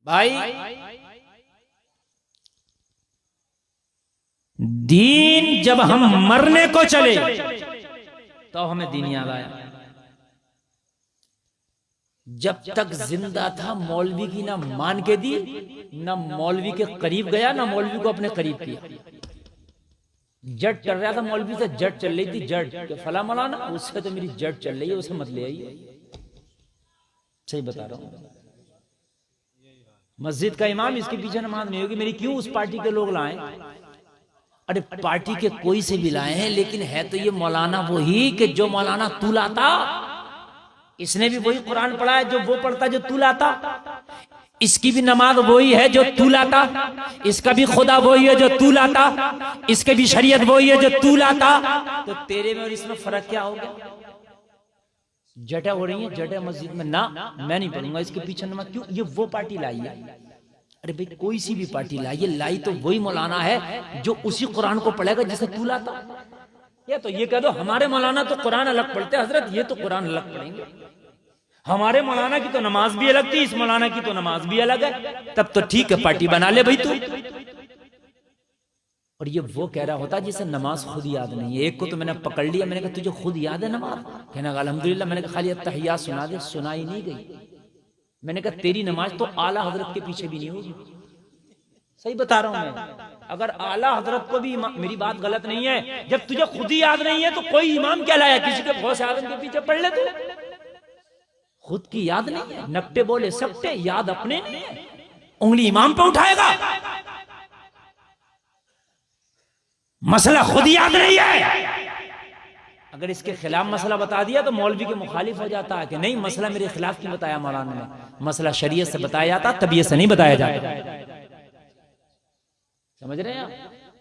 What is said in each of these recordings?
भाई दीन जब हम मरने को चले तो हमें दीन याद आया। जब तक जिंदा था मौलवी की ना मान के दी, ना मौलवी के करीब गया, ना मौलवी को अपने करीब किया। जट चल रहा था मौलवी से, जट चल रही थी, जट फला मौलाना उससे तो मेरी जट चल रही है, उसे मत ले आइए। सही बता रहा हूं। मस्जिद का इमाम, इसके पीछे नमाज नहीं होगी मेरी, क्यों उस पार्टी के लोग लाएं? अरे पार्टी के कोई से भी लाए हैं, लेकिन है तो ये मौलाना वही कि जो मौलाना तू लाता। इसने भी वही कुरान पढ़ा है जो वो पढ़ता जो तू लाता। इसकी भी नमाज वही है जो तू लाता। इसका भी खुदा वही है जो तू लाता। इसके भी शरीयत वही है जो तू लाता। तो तेरे में और इसमें फर्क क्या हो गया? जटा हो रही है, जटा मस्जिद में ना, मैं नहीं पढ़ूंगा इसके पीछे नमाज। क्यों? ये वो पार्टी लाई है। अरे भाई कोई सी भी पार्टी लाई, लाई तो वही मौलाना है जो उसी कुरान को पढ़ेगा जिसे तू लाता। ये तो ये कह दो हमारे मौलाना तो कुरान अलग पढ़ते हैं हजरत, ये तो कुरान अलग पढ़ेंगे। हमारे मौलाना की तो नमाज भी अलग थी, इस मौलाना की तो नमाज भी अलग है। तब तो ठीक है, पार्टी बना ले भाई तू। और ये वो कह रहा होता जिसे नमाज खुद याद नहीं है। एक को तो मैंने पकड़ लिया, मैंने कहा तुझे खुद याद है नमाज? कहना अल्हम्दुलिल्लाह। मैंने कहा खाली तहियात सुना दे, सुनाई नहीं गई। मैंने कहा तेरी नमाज तो आला हजरत के पीछे भी नहीं होगी। सही बता रहा हूं मैं। अगर आला हजरत को भी, मेरी बात गलत नहीं है, जब तुझे खुद ही याद नहीं है तो कोई इमाम क्या लाया? किसी के गौसे आजम के पीछे पढ़ ले तू। खुद की याद नहीं है, नकटे बोले सकते, याद अपने नहीं है, उंगली इमाम पे उठाएगा। मसला खुद याद नहीं है। अगर इसके खिलाफ मसला बता दिया तो मौलवी के मुखालिफ हो जाता है कि नहीं मसला मेरे खिलाफ क्यों बताया मौलाना ने। मसला शरीयत से बताया जाता, तबीयत से नहीं बताया जाता। समझ रहे हैं आप?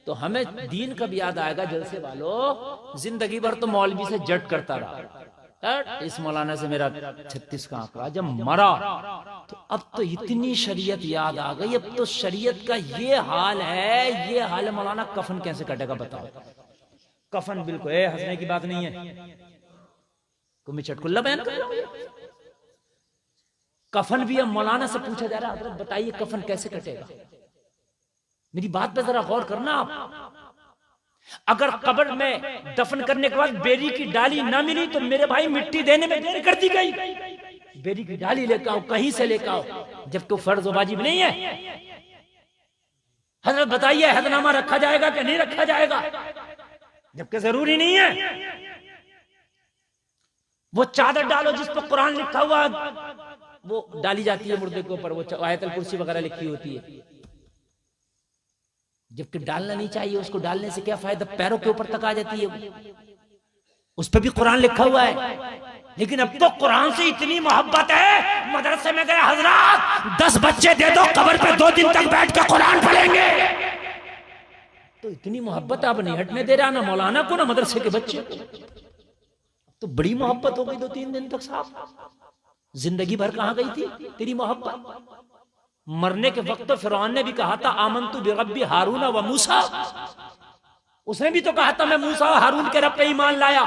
तो हमें दीन कब याद आएगा? जलसे वालों, जिंदगी भर तो मौलवी से जट करता रहा, इस मौलाना से मेरा 36 का आंकड़ा, जब मरा तो अब तो इतनी शरीयत याद आ गई। अब तो शरीयत का ये हाल है, ये हाल है मौलाना, कफन कैसे कटेगा बताओ? कफन बिल्कुल हंसने की बात नहीं है, तुम्हें चटकुल्ला बयान कर रहा हूं। कफन भी अब मौलाना से पूछा जा रहा है, हजरत बताइए कफन कैसे कटेगा? मेरी बात पे जरा गौर करना आप। अगर कब्र में दफन करने के बाद बेरी की डाली ना मिली तो मेरे भाई मिट्टी देने में देर कर दी गई। बेरी की डाली लेकर आओ, कहीं से लेकर आओ, जब तो फर्ज वाजिब नहीं है। हजरत बताइए हदनामा रखा जाएगा कि नहीं रखा जाएगा? जबकि जरूरी नहीं है। वो चादर डालो जिस पर कुरान लिखा हुआ, वो डाली जाती है मुर्दे के ऊपर, वो आयतल कुर्सी वगैरह लिखी होती है। जबकि डालना नहीं चाहिए, उसको डालने से क्या फायदा? पैरों के ऊपर तक आ जाती है, उस पर भी कुरान लिखा हुआ है। लेकिन अब तो कुरान से इतनी मोहब्बत है, मदरसे में गए हजरत 10 बच्चे दे दो, कब्र पे 2 दिन तक बैठ कर कुरान पढ़ेंगे। तो इतनी मोहब्बत आप नहीं हटने दे रहा, ना मौलाना को ना मदरसे के बच्चे को। तो बड़ी मोहब्बत हो गई 2-3 दिन तक साहब। जिंदगी भर कहां गई थी तेरी मोहब्बत? मरने के वक्त तो फिरौन ने भी कहा था आमनतु बिरब्बी हारून व मूसा। उसने भी तो कहा था मैं मूसा और हारून के रब पे ईमान लाया।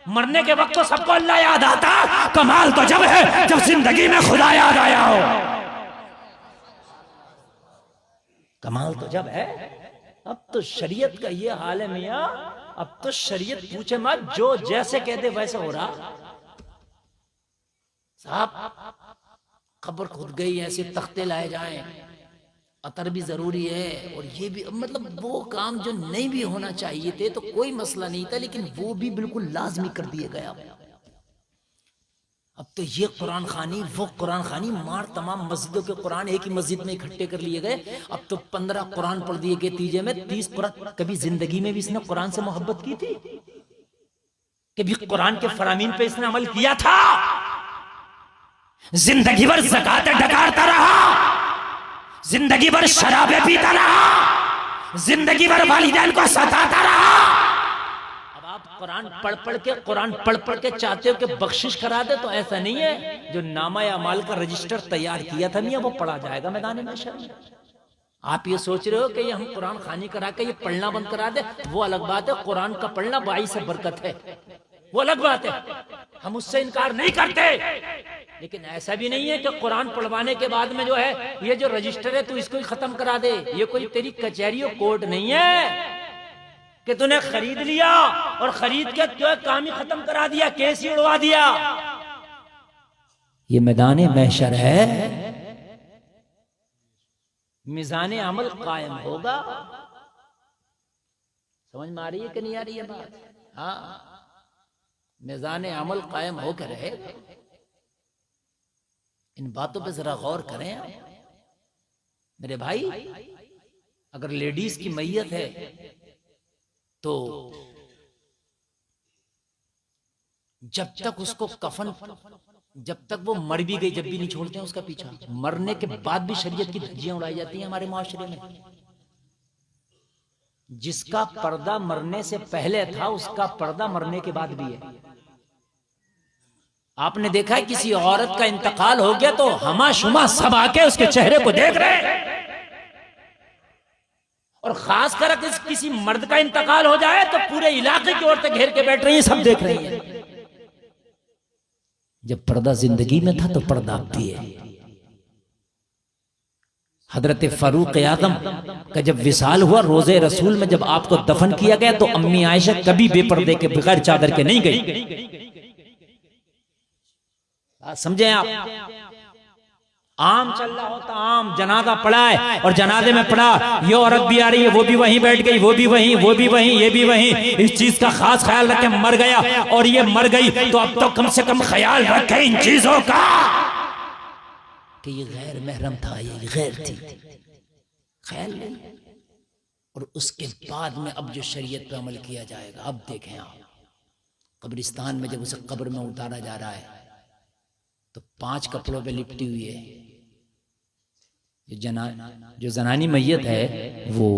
मरने के वक्त तो सबको अल्लाह याद आता। कमाल तो जब है जब जिंदगी में खुदा याद आया हो। कमाल तो जब है। अब तो शरीयत का ये हाल है मियां, अब तो शरीयत पूछे मत, जो जैसे कह दे वैसे हो रहा साहब। खबर खुद गई, ऐसे तख्ते लाए जाएं, अतर भी जरूरी है, और ये भी मतलब वो काम जो नहीं भी होना चाहिए थे तो कोई मसला नहीं था, लेकिन वो भी बिल्कुल लाजमी कर दिया गया। अब तो ये कुरान खानी वो कुरान खानी मार, तमाम मस्जिदों के कुरान एक ही मस्जिद में इकट्ठे कर लिए गए। अब तो 15 कुरान पढ़ दिए गए, तीजे में 30 कुरान। कभी जिंदगी में भी इसने कुरान से मोहब्बत की थी? कभी कुरान के फरामीन पे इसने अमल किया था? जिंदगी भर ज़कात डकारता रहा, जिंदगी भर शराबे पीता रहा, जिंदगी भर वालिदैन को सताता रहा। अब आप कुरान पढ़ पढ़ के चाहते हो कि बख्शिश करा दे, तो ऐसा नहीं है। जो नामा या माल का रजिस्टर तैयार किया था मियां, वो पढ़ा जाएगा मैदान महशर में। आप ये सोच रहे हो कि ये हम कुरान खानी करा के ये पढ़ना बंद करा दे, वो अलग बात है। कुरान का पढ़ना बाई से बरकत है, वो अलग बात है, हम उससे इनकार नहीं करते। लेकिन ऐसा भी नहीं है कि कुरान पढ़वाने के बाद में जो है ये जो रजिस्टर है तू इसको ही खत्म करा दे। ये कोई तेरी कचहरी और कोर्ट नहीं है कि तूने खरीद लिया और खरीद के जो है काम ही खत्म करा दिया, केस ही उड़वा दिया। ये मैदान महशर है, मिजान अमल कायम होगा। समझ में आ रही है कि नहीं आ रही है बात? हाँ, मिजान अमल कायम होकर रहे। इन बातों पे जरा गौर करें मेरे भाई। अगर लेडीज की मैयत है तो जब तक उसको कफन, जब तक वो मर भी गई, जब भी नहीं छोड़ते हैं उसका पीछा, मरने के बाद भी शरीयत की धज्जियां उड़ाई जाती हैं हमारे माशरे में। जिसका पर्दा मरने से पहले था उसका पर्दा मरने के बाद भी है। आपने देखा है किसी औरत का इंतकाल हो गया तो हमा शुमा सब आके उसके चेहरे को देख रहे हैं, और खास कर किसी मर्द का इंतकाल हो जाए तो पूरे इलाके की औरतें घेर के बैठ रही हैं, सब देख रही हैं। जब पर्दा जिंदगी में था तो पर्दा भी है। हजरत फारूक आजम का जब विसाल हुआ, रोजे रसूल में जब आपको दफन किया गया तो अम्मी आयशा कभी बेपर्दे के बगैर चादर के नहीं गई। समझे आप? आम चल रहा होता, आम जनाजा पड़ा है और जनाजे में पड़ा, ये औरत भी आ रही है, वो भी वहीं बैठ गई, वो भी वहीं, वो भी वहीं, ये भी वहीं। इस चीज का खास ख्याल रखें, मर गया और ये मर गई तो अब तो कम से कम ख्याल रखें इन चीजों का कि ये गैर महरम था, ये गैर थी, ख्याल नहीं। और उसके बाद में अब जो शरीयत पे अमल किया जाएगा, अब देखें आप, कब्रिस्तान में जब उसे कब्र में उतारा जा रहा है तो 5 कपड़ों पे लिपटी हुई है। जो जनानी मैयत है वो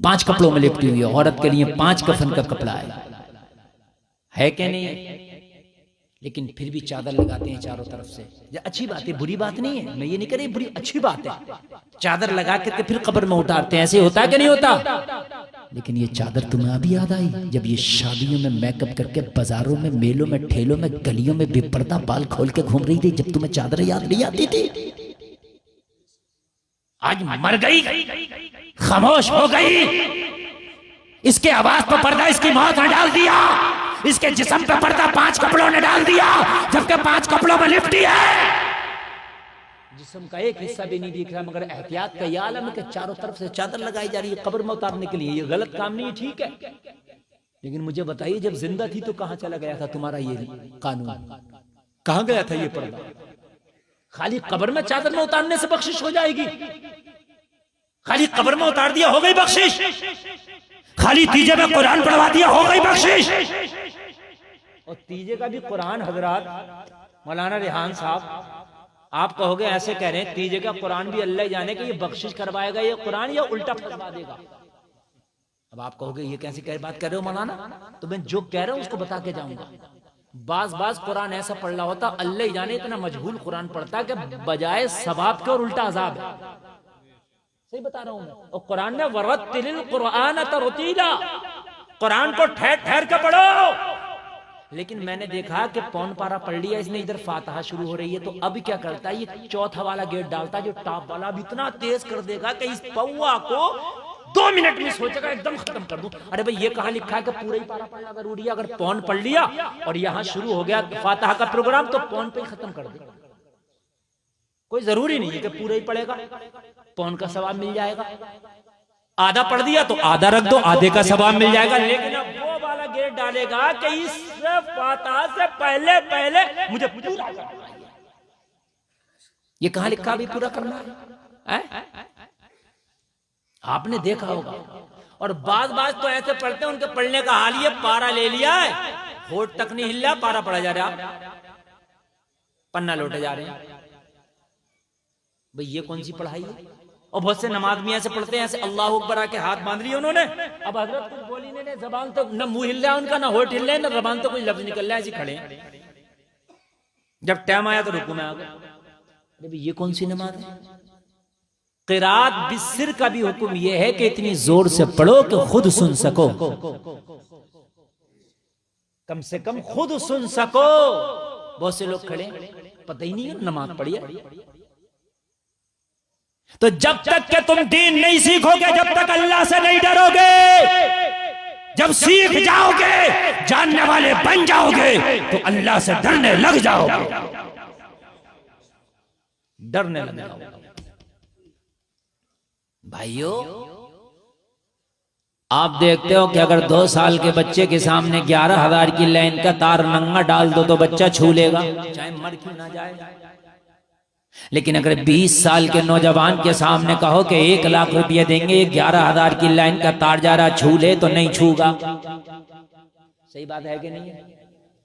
5 कपड़ों में लिपटी हुई है। औरत के लिए 5 कफन का कपड़ा है क्या नहीं? लेकिन फिर भी चादर लगाते हैं चारों तरफ से। अच्छी बात है, बुरी बात नहीं है, मैं ये नहीं कह रही, बुरी अच्छी बात है। चादर लगा करके फिर कब्र में उतारते हैं, ऐसे होता है कि नहीं होता? लेकिन ये चादर तुम्हें अभी याद आई जब ये शादियों में मेकअप करके बाजारों में, मेलों में, ठेलों में, गलियों में बेपर्दा बाल खोल के घूम रही थी, जब तुम्हें चादर याद नहीं आती थी? आज मर गई, खामोश हो गई, इसके आवाज पर पर्दा इसकी मौत ने डाल दिया, इसके जिस्म पे पर्दा 5 कपड़ों ने डाल दिया, जबकि 5 कपड़ों में लिपटी है। जिस्म का एक हिस्सा भी नहीं दिख रहा, मगर एहतियात का यह आलम है कि चारों तरफ से चादर लगाई जा रही है कब्र में उतारने के लिए। ये गलत काम नहीं है, ठीक है, लेकिन मुझे बताइए जब जिंदा थी तो कहां चला गया था तुम्हारा ये कानून? कहां गया था ये पर्दा? खाली कब्र में चादर में उतारने से बख्शिश हो जाएगी? खाली कब्र में उतार दिया हो गई बख्शिश? खाली तीजे में कुरान पढ़वा दिया हो गई बख्शिश? और तीजे का भी कुरान, हजरात मौलाना रेहान साहब आप कहोगे ऐसे कह रहे हैं, तीजे का कुरान भी अल्लाह जाने कि ये बख्शिश करवाएगा ये कुरान या उल्टा फरमा देगा। अब आप कहोगे ये कैसी बात कर रहे हो मौलाना? तो मैं जो कह रहा हूं उसको बता के जाऊंगा। बाज कुरान ऐसा पढ़ रहा होता, अल्लाह जाने इतना मजबूल कुरान पढ़ता कि बजाय सवाब के और उल्टा अजाब है। सही बता रहा हूं मैं। और कुरान में वरत्तिलिल कुरान तरतीला, कुरान को ठहर ठहर के पढ़ो। लेकिन मैंने देखा कि पौन पारा पढ़ लिया इसने, इधर फातिहा शुरू हो रही है तो अब क्या करता है, ये चौथा वाला गेट डालता है जो टॉप वाला, अब इतना तेज कर देगा कि इस पौवा को 2 मिनट में सोचेगा एकदम खत्म कर दूं। अरे भाई ये कहां लिखा है कि पूरा ही पारा पढ़ना जरूरी है? अगर पौन पढ़ लिया और यहां शुरू हो गया फातिहा का प्रोग्राम तो पौन पे ही खत्म कर दे। कोई जरूरी नहीं है कि पूरा ही पढ़ेगा, पौन का सवाब मिल जाएगा। आधा पढ़ दिया तो आधा रख दो, आधे का सवाब मिल जाएगा। लेकिन अब वो वाला गेट डालेगा कि इस फातिहा से पहले पहले मुझे पूरा करना है। ये कहां लिखा भी पूरा करना है? आपने देखा होगा। और बाज तो ऐसे पढ़ते हैं, उनके पढ़ने का हाल ये पारा ले लिया है, होठ तक नहीं हिल रहा, पारा पढ़ा जा रहा, पन्ना लौटे जा रहे हैं। भाई ये कौन सी पढ़ाई है? और बहुत से नमाज में ऐसे पढ़ते हैं, ऐसे अल्लाह अकबर आके हाथ बांध लिए उन्होंने, अब हजरत कुछ बोली नहीं, जबान तो न मुंह हिल रहा है उनका, ना होठ हिल रहे हैं, ना जबान तो कोई लफ्ज निकल रहा है, ऐसे खड़े हैं। जब टाइम आया तो रुकू में आ गए। अरे भाई ये कौन सी नमाज है? क़िराअत बिस्सिर का भी हुक्म यह है कि इतनी जोर से पढ़ो कि खुद सुन सको, कम से कम खुद सुन सको। बहुत से लोग खड़े पता ही नहीं है नमाज पढ़ी है। तो जब तक के तुम दीन नहीं सीखोगे, जब तक अल्लाह से नहीं डरोगे, जब सीख जाओगे, जानने वाले बन जाओगे, तो अल्लाह से डरने लग जाओगे, डरने लग जाओगे। भाइयों, आप देखते हो कि अगर 2 साल के बच्चे के सामने 11,000 की लाइन का तार नंगा डाल दो तो बच्चा छू लेगा, चाहे मर क्यों ना जाए। लेकिन अगर 20 साल के नौजवान के सामने कहो कि 1 लाख रुपये देंगे, 11,000 की लाइन का तार जा रहा, छू ले, तो नहीं छूगा। सही बात है कि नहीं है?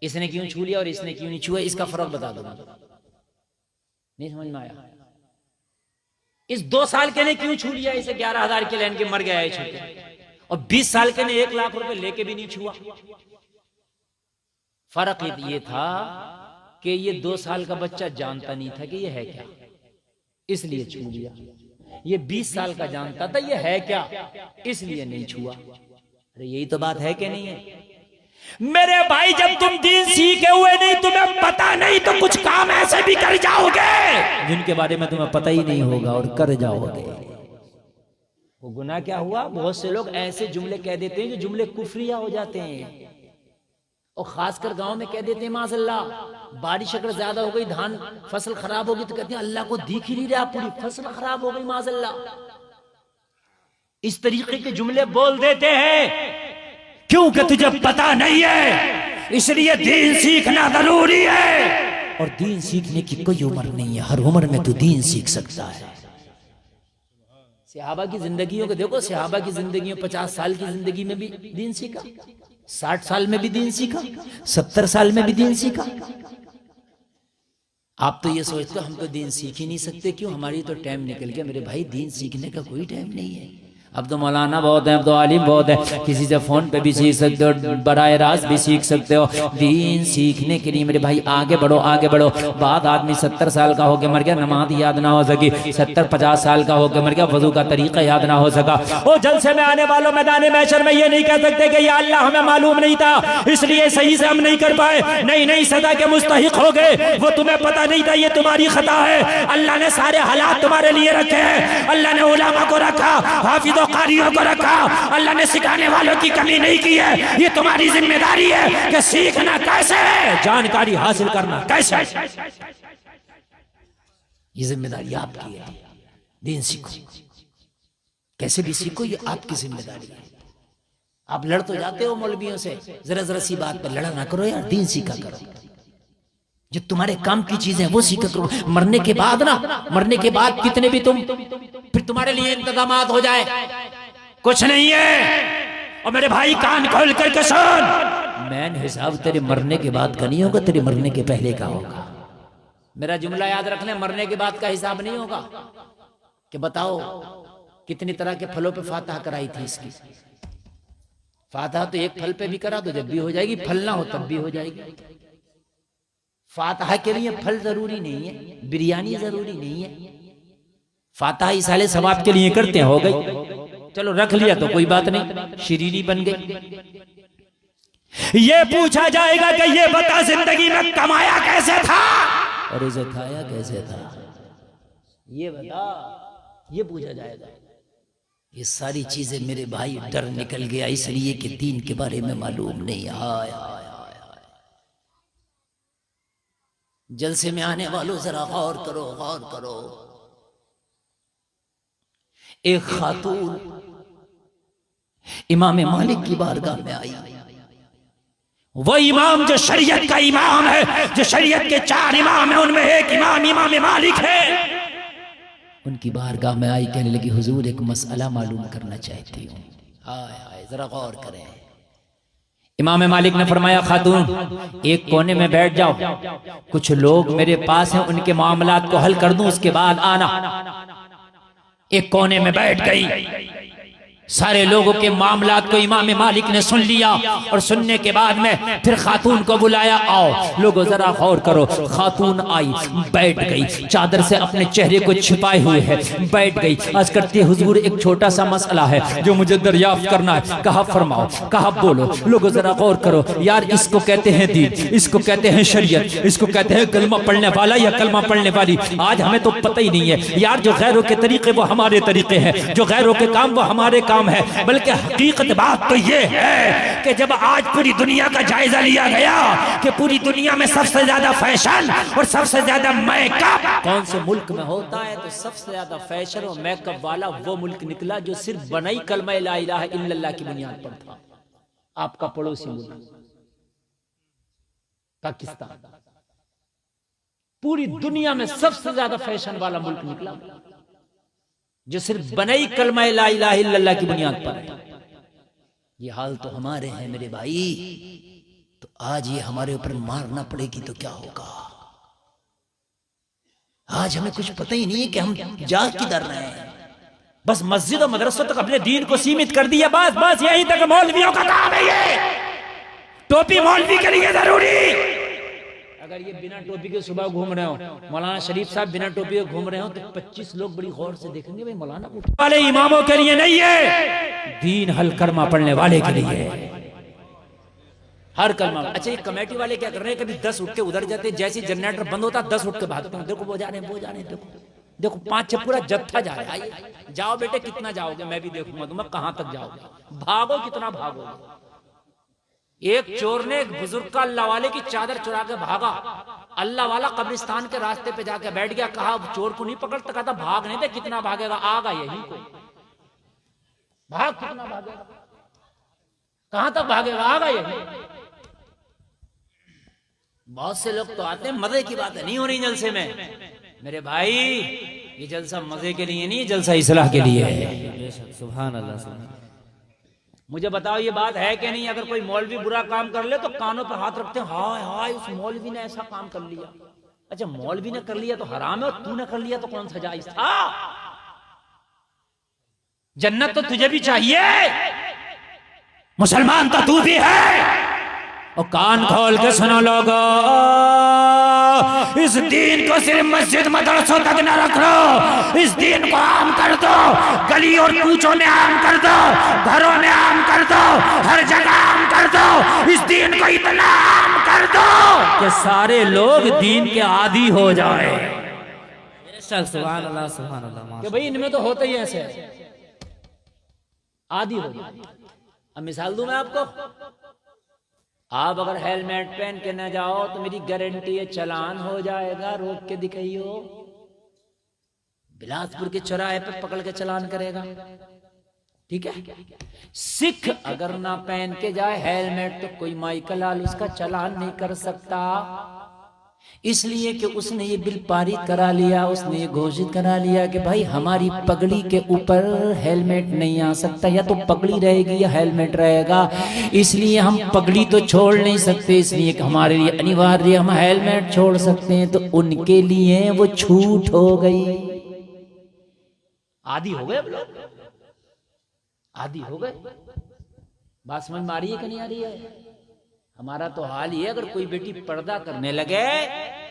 इसने क्यों छू लिया और इसने क्यों नहीं छुआ, इसका फर्क बता दो। नहीं समझ में आया? इस 2 साल के ने क्यों छू लिया, इसे 11,000 की लाइन के मर गया है छू, और 20 साल के ने 1 लाख रुपए लेके भी नहीं छुआ। फर्क ये था कि ये 2 साल का बच्चा जानता नहीं था कि ये है क्या, इसलिए छू लिया। ये 20 साल का जानता था ये है क्या, इसलिए नहीं छुआ। अरे यही तो बात है कि नहीं है? मेरे भाई, जब तुम दीन सीखे हुए नहीं, तुम्हें पता नहीं, तो कुछ काम ऐसे भी कर जाओगे जिनके बारे में तुम्हें पता ही नहीं होगा और कर जाओगे। वो गुनाह क्या हुआ? बहुत से लोग ऐसे जुमले कह देते हैं जो जुमले कुफरिया हो जाते हैं, और खासकर गांव में कह देते हैं माशअल्लाह, बारिश अगर ज्यादा हो गई, धान फसल खराब होगी, तो कहते हैं अल्लाह को दिख ही नहीं रहा, पूरी फसल खराब हो गई माशअल्लाह। इस तरीके के जुमले बोल देते हैं क्योंकि तुझे पता नहीं है, इसलिए दीन सीखना जरूरी है। और दीन सीखने की कोई उम्र नहीं है, हर उम्र में तू दीन सीख सकता है। सहाबा की जिंदगियों को देखो, सहाबा की जिंदगियों 50 साल की जिंदगी में भी दीन सीखा, 60 साल में भी दीन सीखा, 70 साल में भी दीन सीखा। आप तो ये सोचते हो हम तो दीन सीख ही नहीं सकते, क्यों? हमारी तो टाइम निकल गया। मेरे भाई, दीन सीखने का कोई टाइम नहीं है। अब तो मौलाना बहुत है, अब तो आलिम बहुत है, किसी से फोन पे भी सीख सकते हो, बराह रास्त भी सीख सकते हो। दीन सीखने के लिए मेरे भाई आगे बढ़ो, आगे बढ़ो। बाद आदमी 70 साल का होकर मर गया, नमाज याद ना हो सकी, 70-50 साल का होकर मर गया, वजू का तरीका याद ना हो सका। वो जलसे में आने वालों मैदान महशर में ये नहीं कह सकते कि या अल्लाह हमें मालूम नहीं था इसलिए सही से हम नहीं कर पाए। नहीं नहीं, सदा के मुस्तहिक हो गए, वो तुम्हें पता नहीं था, ये तुम्हारी खता है। अल्लाह ने सारे हालात तुम्हारे लिए रखे हैं, अल्लाह ने उलमा को रखा, हाफिज कारियों को रखा, अल्लाह ने सिखाने वालों की कमी नहीं की है। ये तुम्हारी जिम्मेदारी है कि सीखना कैसे है, जानकारी हासिल करना कैसे है, ये जिम्मेदारी आपकी है। दीन सीखो, कैसे भी सीखो, ये आपकी जिम्मेदारी है। आप लड़ तो जाते हो मौलवियों से, जरा जरा सी बात पर लड़ा ना करो यार, दीन सीखा करो। जो तुम्हारे काम की चीजें वो सीखा करो। मरने के बाद ना, मरने के बाद कितने भी तुम फिर तुम्हारे लिए इंतजाम हो जाए, कुछ नहीं है। और मेरे भाई कान खोल करके सुन, मैन हिसाब तेरे मरने के बाद का नहीं होगा, तेरे मरने के पहले का होगा। मेरा जुमला याद रखना, मरने के बाद का हिसाब नहीं होगा कि बताओ कितनी तरह के फलों पे फातिहा कराई थी इसकी। फातिहा तो एक फल पे भी करा दो जब भी हो जाएगी, फल ना हो तब भी हो जाएगी। फातिहा के लिए फल जरूरी नहीं है, बिरयानी जरूरी नहीं है। फातिहा इसाले सवाब के लिए करते हैं, हो गई, चलो रख लिया तो कोई बात नहीं, शरीरी बन गई। ये पूछा जाएगा कि ये बता जिंदगी में कमाया कैसे था और इसे खाया कैसे था, ये बता, ये पूछा जाएगा। ये सारी चीजें मेरे भाई डर निकल गया इसलिए कि दीन के बारे में मालूम नहीं। हाय हाय जलसे में आने वालों जरा गौर करो, गौर करो। एक खातून इमाम मालिक की बारगाह में आई, वो इमाम जो शरीयत का इमाम है, जो शरीयत के 4 इमाम है उनमें एक इमाम इमाम मालिक है। उनकी बारगाह में आई, कहने लगी हुजूर एक मसला मालूम करना चाहती हूँ। हाय हाय जरा गौर करें। इमाम मालिक ने फरमाया खातून एक कोने में बैठ जाओ, कुछ लोग मेरे पास हैं, उनके मामलात को हल कर दूं, उसके बाद आना। एक कोने में बैठ गई। सारे लोगों के मामलात को इमाम मालिक ने सुन लिया और सुनने के बाद में फिर खातून को बुलाया, आओ लोगों जरा गौर करो। खातून आई, बैठ गई, चादर से अपने चेहरे को छिपाए हुए है, बैठ गई। आज करती हुजूर एक छोटा सा मसला है जो मुझे दरियाफ्त करना है। कहा फरमाओ, कहा बोलो। लोगों जरा गौर करो यार, इसको कहते हैं दीन, इसको कहते हैं शरीयत, इसको कहते हैं कलमा पढ़ने वाला या कलमा पढ़ने वाली। आज हमें तो पता ही नहीं है यार, जो गैरों के तरीके वो हमारे तरीके हैं, जो गैरों के काम वो हमारे काम है। बल्कि हकीकत बात तो ये है कि जब आज पूरी दुनिया का जायजा लिया गया कि पूरी दुनिया में सबसे ज्यादा फैशन और सबसे ज्यादा मेकअप कौन से मुल्क में होता है, तो सबसे ज्यादा फैशन और मेकअप वाला वो मुल्क निकला जो सिर्फ बनई कलमा ला इलाहा इल्लल्लाह की बुनियाद पर था। आपका पड़ोसी मुल्क पाकिस्तान पूरी दुनिया में सबसे ज्यादा फैशन वाला मुल्क निकला जो सिर्फ बनई कलमा ला इलाहा इल्लल्लाह की बुनियाद पर है। ये हाल तो हमारे हैं मेरे भाई, तो आज ये हमारे ऊपर मारना पड़ेगी तो क्या होगा। आज हमें कुछ पता ही नहीं है कि हम जा किधर रहे हैं। बस मस्जिद और मदरसों तक अपने दीन को सीमित कर दिया, बस बस यहीं तक मौलवियों का काम है। ये टोपी मौलवी के लिए जरूरी। अगर ये बिना टोपी के सुबह घूम रहे हो, मौलाना शरीफ साहब बिना टोपी के घूम रहे हो, तो 25 लोग बड़ी गौर से देखेंगे भाई मौलाना वाले इमामों के लिए नहीं है, दीन हल कलमा पढ़ने वाले के लिए हर कलमा। अच्छा ये कमेटी वाले क्या कर रहे हैं, कभी 10 उठ के उधर जाते, जैसे जनरेटर बंद होता 10 उठ के भागते हैं, देखो वो जा रहे देखो देखो 5-6 पूरा जत्था जा रहा है। जाओ बेटे कितना जाओगे, मैं भी देखूंगा तुम्हें कहां तक जाओगे, भागो कितना भागोगे। एक चोर ने एक बुजुर्ग का अल्लाह वाले की चादर चुरा के भागा, अल्लाह वाला कब्रिस्तान के रास्ते पे जाके बैठ गया। कहा चोर को नहीं पकड़ता, कहता भाग नहीं थे, कितना भागेगा, आगा यही को भाग, कितना भागेगा, कहां तक भागेगा, आगा यही। बहुत से लोग तो आते हैं, मजे की बात है, नहीं हो रही जलसे में मेरे भाई, ये जलसा मजे के लिए नहीं, जलसा इस्लाह के लिए है। सुभान अल्लाह, सुभान अल्लाह। मुझे बताओ ये बात है कि नहीं, अगर कोई मौलवी बुरा काम कर ले तो कानों पर हाथ रखते हैं, हाय हाय उस मौलवी ने ऐसा काम कर लिया। अच्छा मौलवी ने कर लिया तो हराम है, और तूने कर लिया तो कौन सा जायज था। जन्नत तो तुझे भी चाहिए, मुसलमान तो तू भी है। और कान खोल के सुनो लोगो, इस दीन को सिर्फ मस्जिद मदरसों तक न रखो, इस दीन को आम कर दो, गली और कूचों में आम कर दो, घरों में आम कर दो, हर जगह आम कर दो। इस दीन को इतना आम कर दो कि सारे लोग दीन के आदी हो जाए। सुभान अल्लाह, सुभान अल्लाह। कि भाई इनमें तो होता ही ऐसे, आदी हो जाए। अब मिसाल दूं मैं आपको, आप अगर हेलमेट पहन के न जाओ तो मेरी गारंटी है चालान हो जाएगा, रोक के दिखाइयो, बिलासपुर के चौराहे पे पकड़ के चालान करेगा, ठीक है। सिख अगर ना पहन के जाए हेलमेट तो कोई माइकल लाल उसका चालान नहीं कर सकता, इसलिए कि उसने ये बिल पारित करा लिया, उसने ये घोषित करा लिया कि भाई हमारी पगड़ी के ऊपर हेलमेट नहीं आ सकता, या तो पगड़ी रहेगी या हेलमेट रहेगा। इसलिए हम पगड़ी तो छोड़ नहीं सकते, इसलिए कि हमारे लिए अनिवार्य हम हेलमेट छोड़ सकते हैं, तो उनके लिए वो छूट हो गई। आदी हो गए अब लोग, आदी हो गए। बात समझ में आ रही है कि नहीं आ रही है। हमारा तो हाल ही है, अगर कोई बेटी पर्दा करने लगे,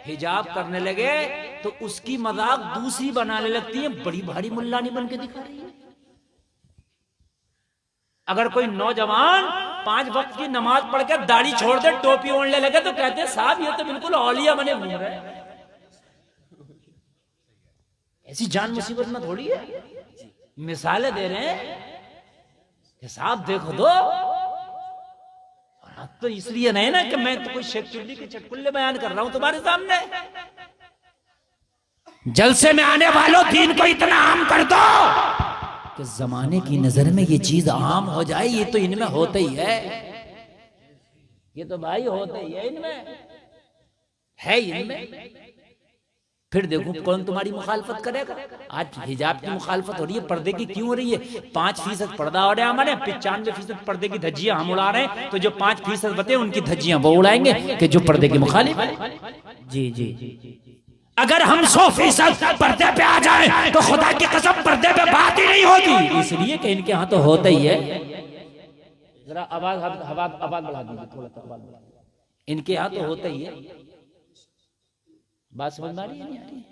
हिजाब करने लगे, तो उसकी मजाक दूसरी बनाने लगती है, बड़ी भारी मुल्लानी बन के दिखा रही है। अगर कोई नौजवान 5 वक्त की नमाज पढ़ के दाढ़ी छोड़ दे, टोपी ओढ़ने लगे, तो कहते हैं साहब ये तो बिल्कुल औलिया बने घूम रहे हैं। ऐसी जान मुसीबत में थोड़ी है, मिसालें दे रहे हैं कि साहब देखो दो। तो इसलिए नहीं ना कि मैं तो कोई शेख चिल्ली के चटकुल्ले बयान कर रहा हूं तुम्हारे सामने। जलसे में आने वालों दीन को इतना आम कर दो कि जमाने की नजर में ये चीज आम हो जाए। ये तो इनमें होता ही है, ये तो भाई होता ही है, इनमें है, इनमें। फिर देखो कौन तुम्हारी मुखालफत करेगा। आज हिजाब की मुखालफत हो रही है, पर्दे की क्यों हो रही है? 5% पर्दा हो रहा है हमारे, 95% पर्दे की धज्जियां हम उड़ा रहे हैं, तो जो 5% बते उनकी धज्जियां वो उड़ाएंगे कि जो पर्दे के मुखालिफ है। जी जी जी, अगर हम 100% पर्दे पे आ जाएं तो खुदा की कसम पर्दे पे बात ही नहीं होगी। इसलिए कि इनके यहाँ तो होता ही है। जरा आवाज बढ़ा दीजिए, थोड़ा सा आवाज बढ़ा दीजिए। इनके यहाँ तो होता ही है। बात समझ आ रही है नहीं आ रही है?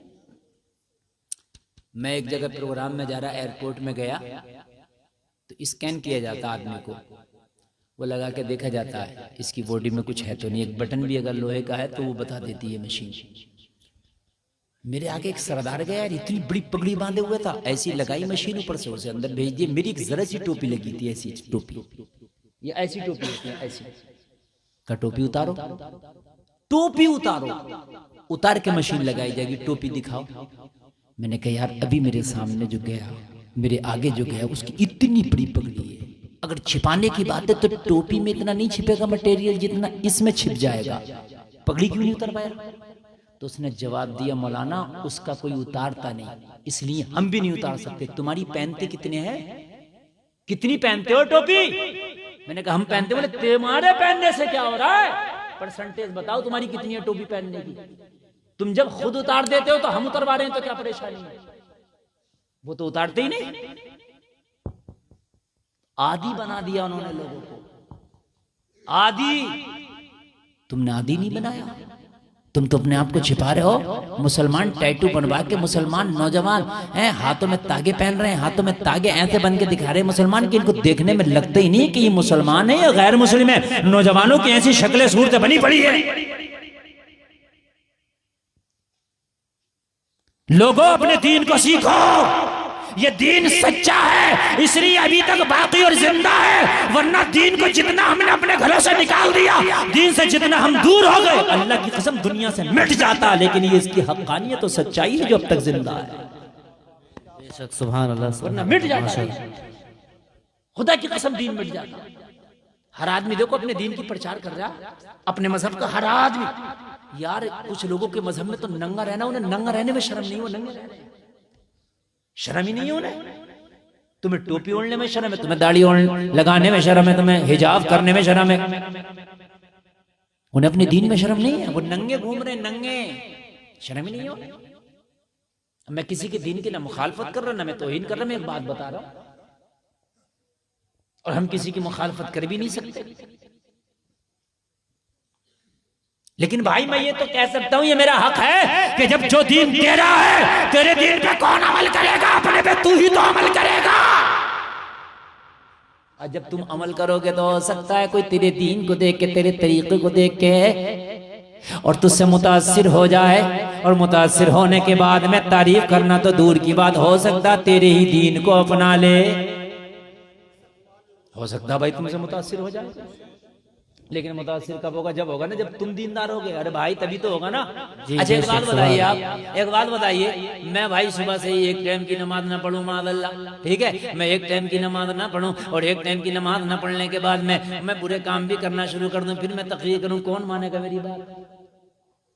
मैं एक जगह प्रोग्राम में जा रहा, एयरपोर्ट में गया तो स्कैन किया जाता आदमी को, वो लगा के देखा जाता है इसकी बॉडी में कुछ है तो नहीं। एक बटन भी अगर लोहे का है तो वो बता देती है मशीन। मेरे आगे एक सरदार गया यार, इतनी बड़ी पगड़ी बांधे हुए था, ऐसी लगाई मशीन, ऊपर से उसे अंदर भेज दिए। मेरी एक जरा सी टोपी लगी थी, ऐसी टोपी, ये ऐसी टोपी होती है, ऐसी का टोपी उतारो, टोपी उतारो, उतार के मशीन लगाई जाएगी, टोपी दिखाओ। मैंने कहा यार अभी मेरे सामने जो गया, मेरे आगे जो गया, उसकी इतनी बड़ी पगड़ी है, अगर छिपाने की बात है तो टोपी में इतना नहीं छिपेगा मटेरियल जितना इसमें छिप जाएगा, पगड़ी क्यों नहीं उतर पाया? तो उसने जवाब दिया मौलाना उसका कोई उतारता नहीं, इसलिए हम भी नहीं उतार सकते। तुम्हारी पहनते कितने हैं, कितनी पहनते हो टोपी? मैंने कहा हम पहनते। बोले तुम्हारे पहनने से क्या हो रहा है, परसेंटेज बताओ तुम्हारी कितनी है टोपी पहनने की। तुम जब खुद उतार देते हो तो हम उतरवा रहे हैं तो क्या परेशानी है? वो तो उतारते ही नहीं। आदी बना दिया उन्होंने लोगों को, आदी। तुमने आदी नहीं बनाया, तुम तो अपने आप को छिपा रहे हो। मुसलमान टैटू बनवा के, मुसलमान नौजवान हैं, हाथों में तागे पहन रहे हैं, हाथों में तागे ऐसे बन के दिखा रहे हैं मुसलमान कि इनको देखने में लगता ही नहीं कि ये मुसलमान है या गैर मुस्लिम है। नौजवानों की ऐसी शक्लें सूरतें बनी पड़ी है। लोगों अपने दीन को सीखो, ये दीन सच्चा है इसलिए अभी तक बाकी और जिंदा है, वरना दीन को जितना हमने अपने घरों से निकाल दिया, दीन से जितना हम दूर हो गए, अल्लाह की कसम दुनिया से मिट जाता। लेकिन ये इसकी हक्कानियत तो सच्चाई है जो अब तक जिंदा है, बेशक सुभान अल्लाह, वरना मिट जाता है। खुदा की कसम दीन मिट जाता। हर आदमी देखो अपने दीन की प्रचार कर रहा, अपने मजहब का हर आदमी। यार कुछ लोगों के मजहब में तो नंगा रहना, उन्हें नंगा रहने में शर्म नहीं, वो नंगे रह रहे हैं, शर्म ही नहीं है उन्हें। तुम्हें टोपी ओढ़ने में शर्म है, तुम्हें दाढ़ी लगाने में शर्म है, तुम्हें हिजाब करने में शर्म है, उन्हें अपने दीन में शर्म नहीं है। वो नंगे घूम रहे, नंगे, शर्म ही नहीं है। मैं किसी के दीन की ना मुखालफत कर रहा ना मैं तौहीन कर रहा, मैं एक बात बता रहा हूं, और हम किसी की मुखालफत कर भी नहीं सकते। लेकिन भाई मैं ये तो कह सकता हूं, ये मेरा हक है कि जब जो दीन तेरा है, तेरे दीन पे कौन अमल करेगा? अपने पे तू ही तो अमल करेगा। और जब तुम अमल करोगे तो हो सकता है कोई तेरे दीन को देख के, तेरे तरीके को देख के और तुझसे मुतासिर हो जाए, और मुतासिर होने के बाद में तारीफ करना तो दूर की बात, हो सकता तेरे ही दीन को अपना ले। हो सकता भाई तुमसे मुतासिर हो जाए, लेकिन मुतासिर कब होगा? जब होगा ना जब तुम दीनदार होगे। अरे भाई तभी तो होगा ना। अच्छा एक बात बताइए, आप एक बात बताइए, मैं भाई सुबह से ही एक टाइम की नमाज ना पढ़ूं मादल्ला, ठीक है, मैं एक टाइम की नमाज ना पढ़ूं और एक टाइम की नमाज ना पढ़ने के बाद मैं बुरे काम भी करना शुरू कर दूं, फिर मैं तकरीर करूं, कौन मानेगा मेरी बात?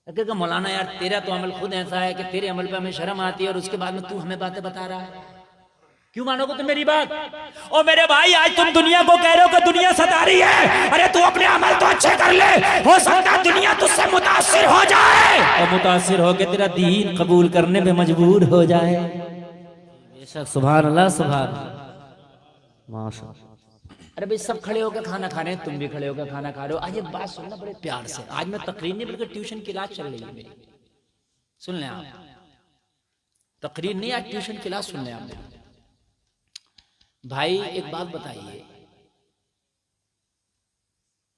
क्योंकि मौलाना यार तेरा तो अमल खुद ऐसा है कि तेरे अमल पे हमें शर्म आती है और उसके बाद में तू हमें बातें बता रहा है, क्यों मानोगे तुम मेरी बात? ओ मेरे भाई आज तुम दुनिया को कह रहे हो कि दुनिया सता रही है, अरे तू अपने अमल तो अच्छे कर ले, हो सकता है दुनिया तुझसे मुतासिर हो जाए और मुतासिर होके तेरा दीन कबूल करने में मजबूर हो जाए। बेशक सुभान अल्लाह, सुभान माशाअल्लाह। अरे भाई सब खड़े होकर खाना खा रहे हैं, तुम भी खड़े होकर खाना खा रहे हो। आज एक बात सुनना बड़े प्यार से, आज मैं तकरीर नहीं बल्कि ट्यूशन की क्लास चल रही है मेरी, सुन लें आप। तकरीर नहीं, आज ट्यूशन की क्लास सुन लें आप। भाई एक बात बताइए,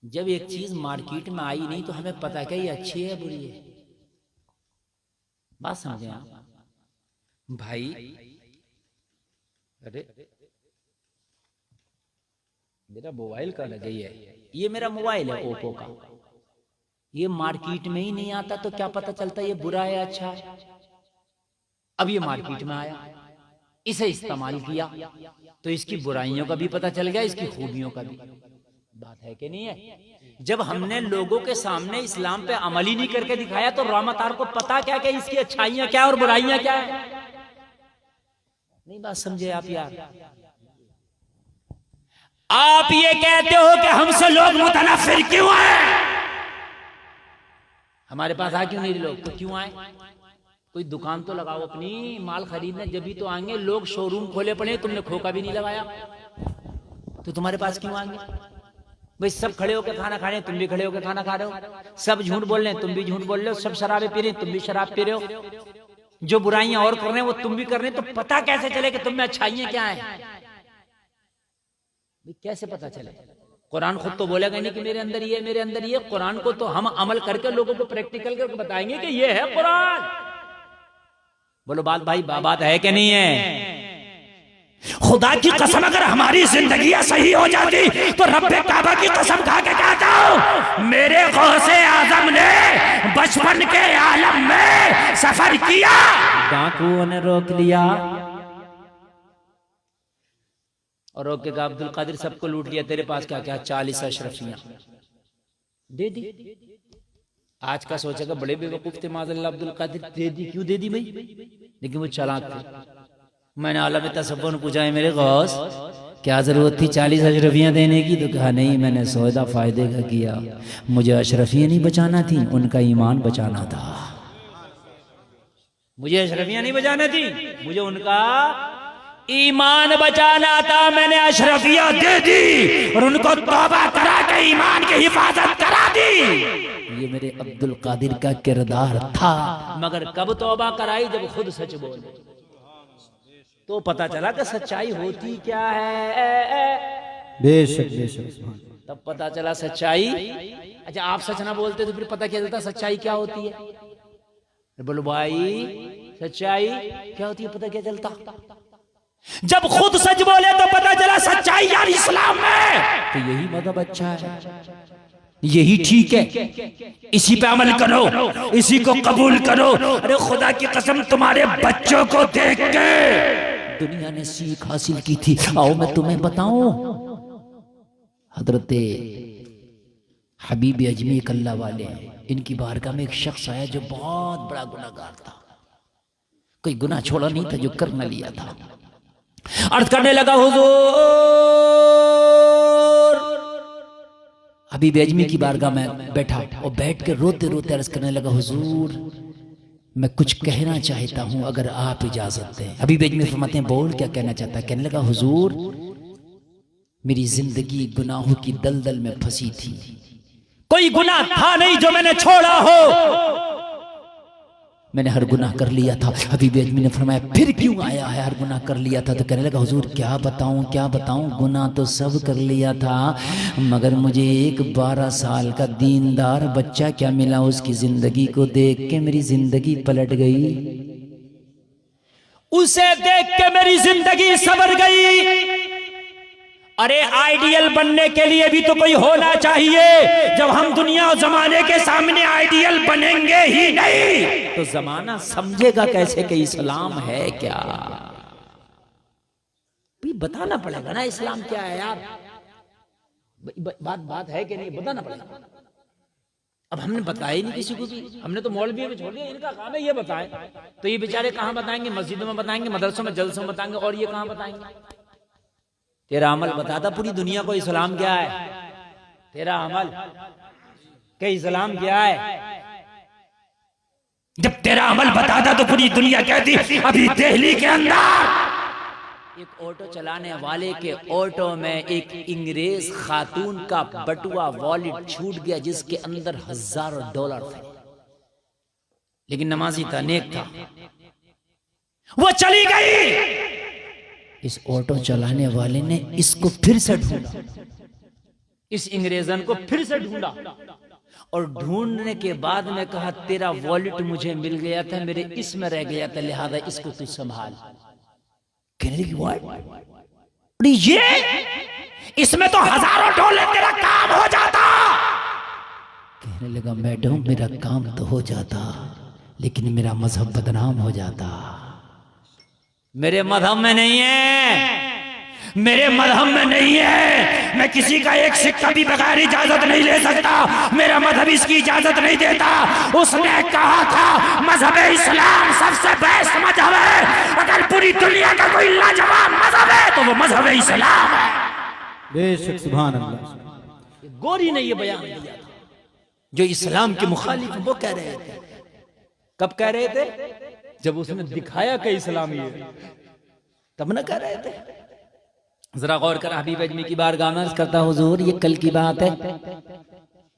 जब एक चीज मार्केट में आई नहीं तो हमें पता क्या ये अच्छी है बुरी है? बात समझे आप भाई? अरे मेरा मोबाइल का लग गई है, ये मेरा मोबाइल है ओप्पो का, ये मार्केट में ही नहीं आता तो क्या पता चलता ये बुरा है अच्छा है? अब ये मार्केट में आया, इसे इस्तेमाल किया तो इसकी बुराइयों का भी पता चल गया, इसकी खूबियों का भी। बात है कि नहीं है? जब हमने लोगों के सामने इस्लाम पे अमल ही नहीं करके दिखाया तो रामतार को पता क्या कि इसकी अच्छाइयां क्या और बुराइयां क्या है? नहीं बात समझे आप यार? आप ये कहते हो कि हमसे लोग मुतनफिर क्यों आए? हमारे पास आ क्यों नहीं लोग? तो क्यों आए? कोई दुकान तो लगाओ अपनी, माल खरीदने जब भी तो आएंगे लोग। शोरूम खोले पड़े, तुमने खोखा भी नहीं लगाया तो तुम्हारे पास क्यों आएंगे भाई? सब खड़े होकर खाना खा रहे हैं, तुम भी खड़े होकर खाना खा रहे हो। सब झूठ बोल रहे हैं, तुम भी झूठ बोल रहे हो। सब शराबें पी रहे हैं, तुम भी शराब पी रहे हो। जो बुराइयां और कर रहे हैं वो तुम भी कर रहे हैं। तो पता कैसे चले कि तुम में अच्छाइयां क्या है? कैसे पता चले? कुरान खुद तो बोलेगा नहीं कि मेरे अंदर ये, मेरे अंदर ये। कुरान को तो हम अमल करके लोगों को प्रैक्टिकल करके बताएंगे कि ये है कुरान। बोलो बात भाई, बात है कि नहीं है? खुदा की कसम अगर हमारी जिंदगी सही हो जाती तो रब्बे काबा की कसम खा के कहता हूं, मेरे गौसे आजम ने बचपन के आलम में सफर किया, डाकुओं ने रोक लिया और रोक के कहा अब्दुल कादिर सबको लूट लिया, तेरे पास क्या क्या? 40 अशरफियां दे दी। आज का सोचेगा बड़े बेवकूफ थे माज़अल्लाह अब्दुल कादिर, दे दी। क्यों दे दी भाई? लेकिन वो चालाक थे। मैंने आलम तसव्वुर ने पूछा है मेरे गौस क्या जरूरत थी 40 अशरफियां देने की? तो कहा नहीं, मैंने सौदा फायदे का किया। मुझे अशरफियां नहीं बचाना थी, उनका ईमान बचाना था। मुझे अशरफियां नहीं बचाना थी, मुझे उनका ईमान बचाना था। मैंने अशरफियां दे दी और उनको तौबा करा के ईमान की हिफाजत करा दी। ये मेरे अब्दुल कादिर का किरदार था। मगर कब तौबा कराई? जब खुद सच बोले तो पता चला कि सच्चाई होती क्या है। बेशक बेशक, तब पता चला सच्चाई। अच्छा आप सच ना बोलते तो फिर पता क्या चलता सच्चाई क्या होती है? बोलो भाई सच्चाई क्या होती है, पता क्या चलता? जब खुद सच बोले तो पता चला सच्चाई यार इस्लाम में तो यही मदद अच्छा है, यही ठीक है, इसी पे अमल करो, इसी को कबूल करो। अरे खुदा की कसम तुम्हारे बच्चों को देख के दुनिया ने सीख हासिल की थी। आओ मैं तुम्हें बताऊं, हजरत हबीब अजमी कल्ला वाले इनकी बारगाह में एक शख्स आया जो बहुत बड़ा गुनाहगार था। कोई गुनाह छोड़ा नहीं था जो कर न लिया था। अर्ज करने लगा हुजूर, हबीब अजमी की बारगाह में बैठा और बैठ के रोते रोते अर्ज करने लगा हुजूर मैं कुछ कहना चाहता हूं अगर आप इजाजत दें। हबीब अजमी फरमाते हैं बोल क्या कहना चाहता है? कहने लगा हुजूर मेरी जिंदगी गुनाहों की दलदल में फंसी थी, कोई गुनाह था नहीं जो मैंने छोड़ा हो, मैंने हर गुनाह कर लिया था। हबीब अजमी ने फरमाया फिर क्यों आया है? हर गुनाह कर लिया था। तो कहने लगा हुजूर क्या बताऊं, गुनाह तो सब कर लिया था मगर मुझे एक 12 साल का दीनदार बच्चा क्या मिला, उसकी जिंदगी को देख के मेरी जिंदगी पलट गई, उसे देख के मेरी जिंदगी संवर गई। अरे आइडियल बनने के लिए भी तो कोई होना चाहिए। जब हम दुनिया और जमाने के सामने आइडियल बनेंगे ही नहीं तो जमाना समझेगा कैसे कि इस्लाम है क्या? भी बताना पड़ेगा ना इस्लाम क्या है यार। बात है कि नहीं, बताना पड़ेगा। अब हमने बताया ही नहीं किसी को भी, हमने तो मौलवी में छोड़ दिया, इनका काम है ये बताएं। तो ये बेचारे कहां बताएंगे? मस्जिदों में बताएंगे, मदरसों में, जलसों में बताएंगे, और ये कहां बताएंगे? तेरा अमल बताता पूरी दुनिया को इस्लाम क्या है। तेरा अमल के इस्लाम क्या है? जब तेरा अमल बताता तो पूरी दुनिया कहती। अभी दिल्ली के अंदर एक ऑटो चलाने वाले के ऑटो में एक अंग्रेज खातून का बटुआ वॉलेट छूट गया जिसके अंदर $1000 थे, लेकिन नमाजी था, नेक था, वो चली गई। इस ऑटो चलाने वाले ने इसको फिर से ढूंढा, इस अंग्रेजन को फिर से ढूंढा और ढूंढने के बाद में कहा तेरा वॉलेट मुझे मिल गया था, मेरे इसमें रह गया था, लिहाजा इसको तू संभाल। कहने लगी ये इसमें तो $1000 तेरा काम हो जाता। कहने लगा मैडम मेरा काम तो हो जाता लेकिन मेरा मजहब बदनाम हो जाता। मेरे मजहब में नहीं है, मेरे मजहब में नहीं है। मैं किसी का एक सिक्का भी बगैर इजाजत नहीं ले सकता, मेरा मजहब इसकी इजाजत नहीं देता। उसने कहा था मजहब इस्लाम सबसे बेस्ट मजहब है, अगर पूरी दुनिया का कोई लाजवाब मजहब है तो वो मजहब इस्लाम है। बेशक सुभान अल्लाह। गोरी ने ये बयान दिया था जो इस्लाम के मुखालिफ वो कह रहे थे। कब कह रहे थे? जब उसने दिखाया कि इस्लाम ये तब न कह रहे थे। जरा गौर कर, हबीब अजमी की बारगाह में अर्ज करता, हुजूर ये कल की बात है,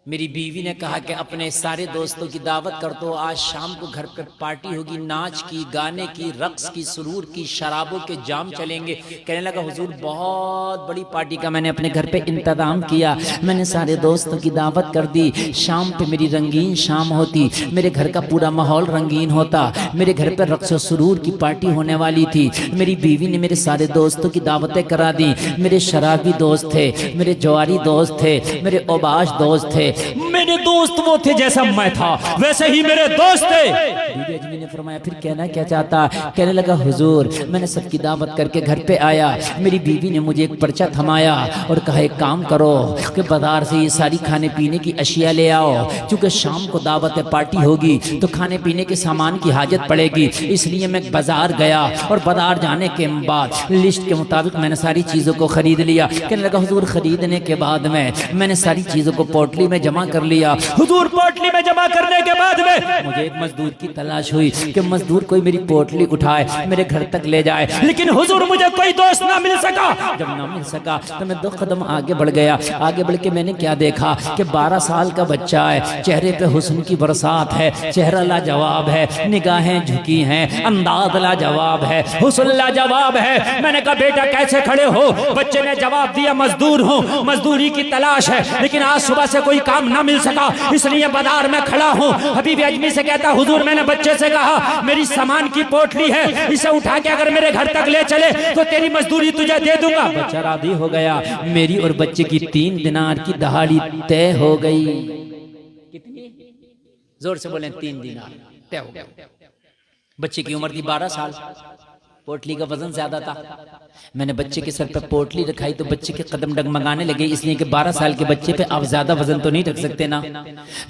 मेरी बीवी ने कहा कि अपने सारे दोस्तों की दावत कर दो, आज शाम को घर पर पार्टी होगी, नाच की, गाने की, रक्स की, सुरूर की, शराबों के जाम चलेंगे। कहने लगा हुजूर बहुत बड़ी पार्टी का मैंने अपने घर पे इंतजाम किया, मैंने सारे दोस्तों की दावत कर दी, शाम पे मेरी रंगीन शाम होती, मेरे घर का पूरा माहौल रंगीन होता, मेरे घर पर रक्स और सुरूर की पार्टी होने वाली थी। मेरी बीवी ने मेरे सारे दोस्तों की दावतें करा दी, मेरे शराबी दोस्त थे, मेरे जवारी दोस्त थे, मेरे ओबाश दोस्त थे, मेरे दोस्त वो थे जैसा मैं था वैसे ही मेरे दोस्त थे। बीबी अजमी ने फरमाया फिर कहना क्या चाहता? कहने लगा हुजूर मैंने सबकी दावत करके घर पे आया, मेरी बीवी ने मुझे एक पर्चा थमाया और कहा एक काम करो कि बाजार से ये सारी खाने पीने की अशिया ले आओ, क्योंकि शाम को दावत पार्टी होगी तो खाने पीने के सामान की हाजत पड़ेगी। इसलिए मैं बाजार गया और बाजार जाने के बाद लिस्ट के मुताबिक मैंने सारी चीजों को खरीद लिया। कहने लगा हुजूर खरीदने के बाद में मैंने सारी चीजों को पोटली में जमा कर लिया। हुजूर पोटली में जमा करने के बाद में मुझे एक मजदूर की तलाश हुई कि मजदूर कोई मेरी पोटली उठाए मेरे घर तक ले जाए, लेकिन हुजूर मुझे कोई दोस्त ना मिल सका। जब ना मिल सका तो मैं 2 कदम आगे बढ़ गया। आगे बढ़ के मैंने क्या देखा कि 12 साल का बच्चा है, चेहरे पे हुस्न की बरसात है, चेहरा लाजवाब है, निगाहें झुकी हैं, अंदाज लाजवाब है, हुस्न लाजवाब है। मैंने कहा बेटा कैसे खड़े हो? बच्चे ने जवाब दिया मजदूर हूँ, मजदूरी की तलाश है, लेकिन आज सुबह से कोई काम ना मिल सका इसलिए बाजार में खड़ा हूँ। हबीब अजमी से कहता हुजूर मैंने बच्चे से कहा मेरी सामान की पोटली है, इसे उठा के अगर मेरे घर तक ले चले तो तेरी मजदूरी तुझे दे दूंगा। बच्चा राजी हो गया, मेरी और बच्चे की 3 दिनार की दहाड़ी तय हो गई। कितनी? जोर से बोले 3 दिनार तय हो गया। बच्चे की उम्र थी 12 साल, पोटली का वजन ज्यादा था। मैंने बच्चे के सर पर पोटली रखाई तो बच्चे के कदम डगमगाने लगे, इसलिए कि 12 साल के बच्चे पे आप ज्यादा वजन तो नहीं रख सकते ना।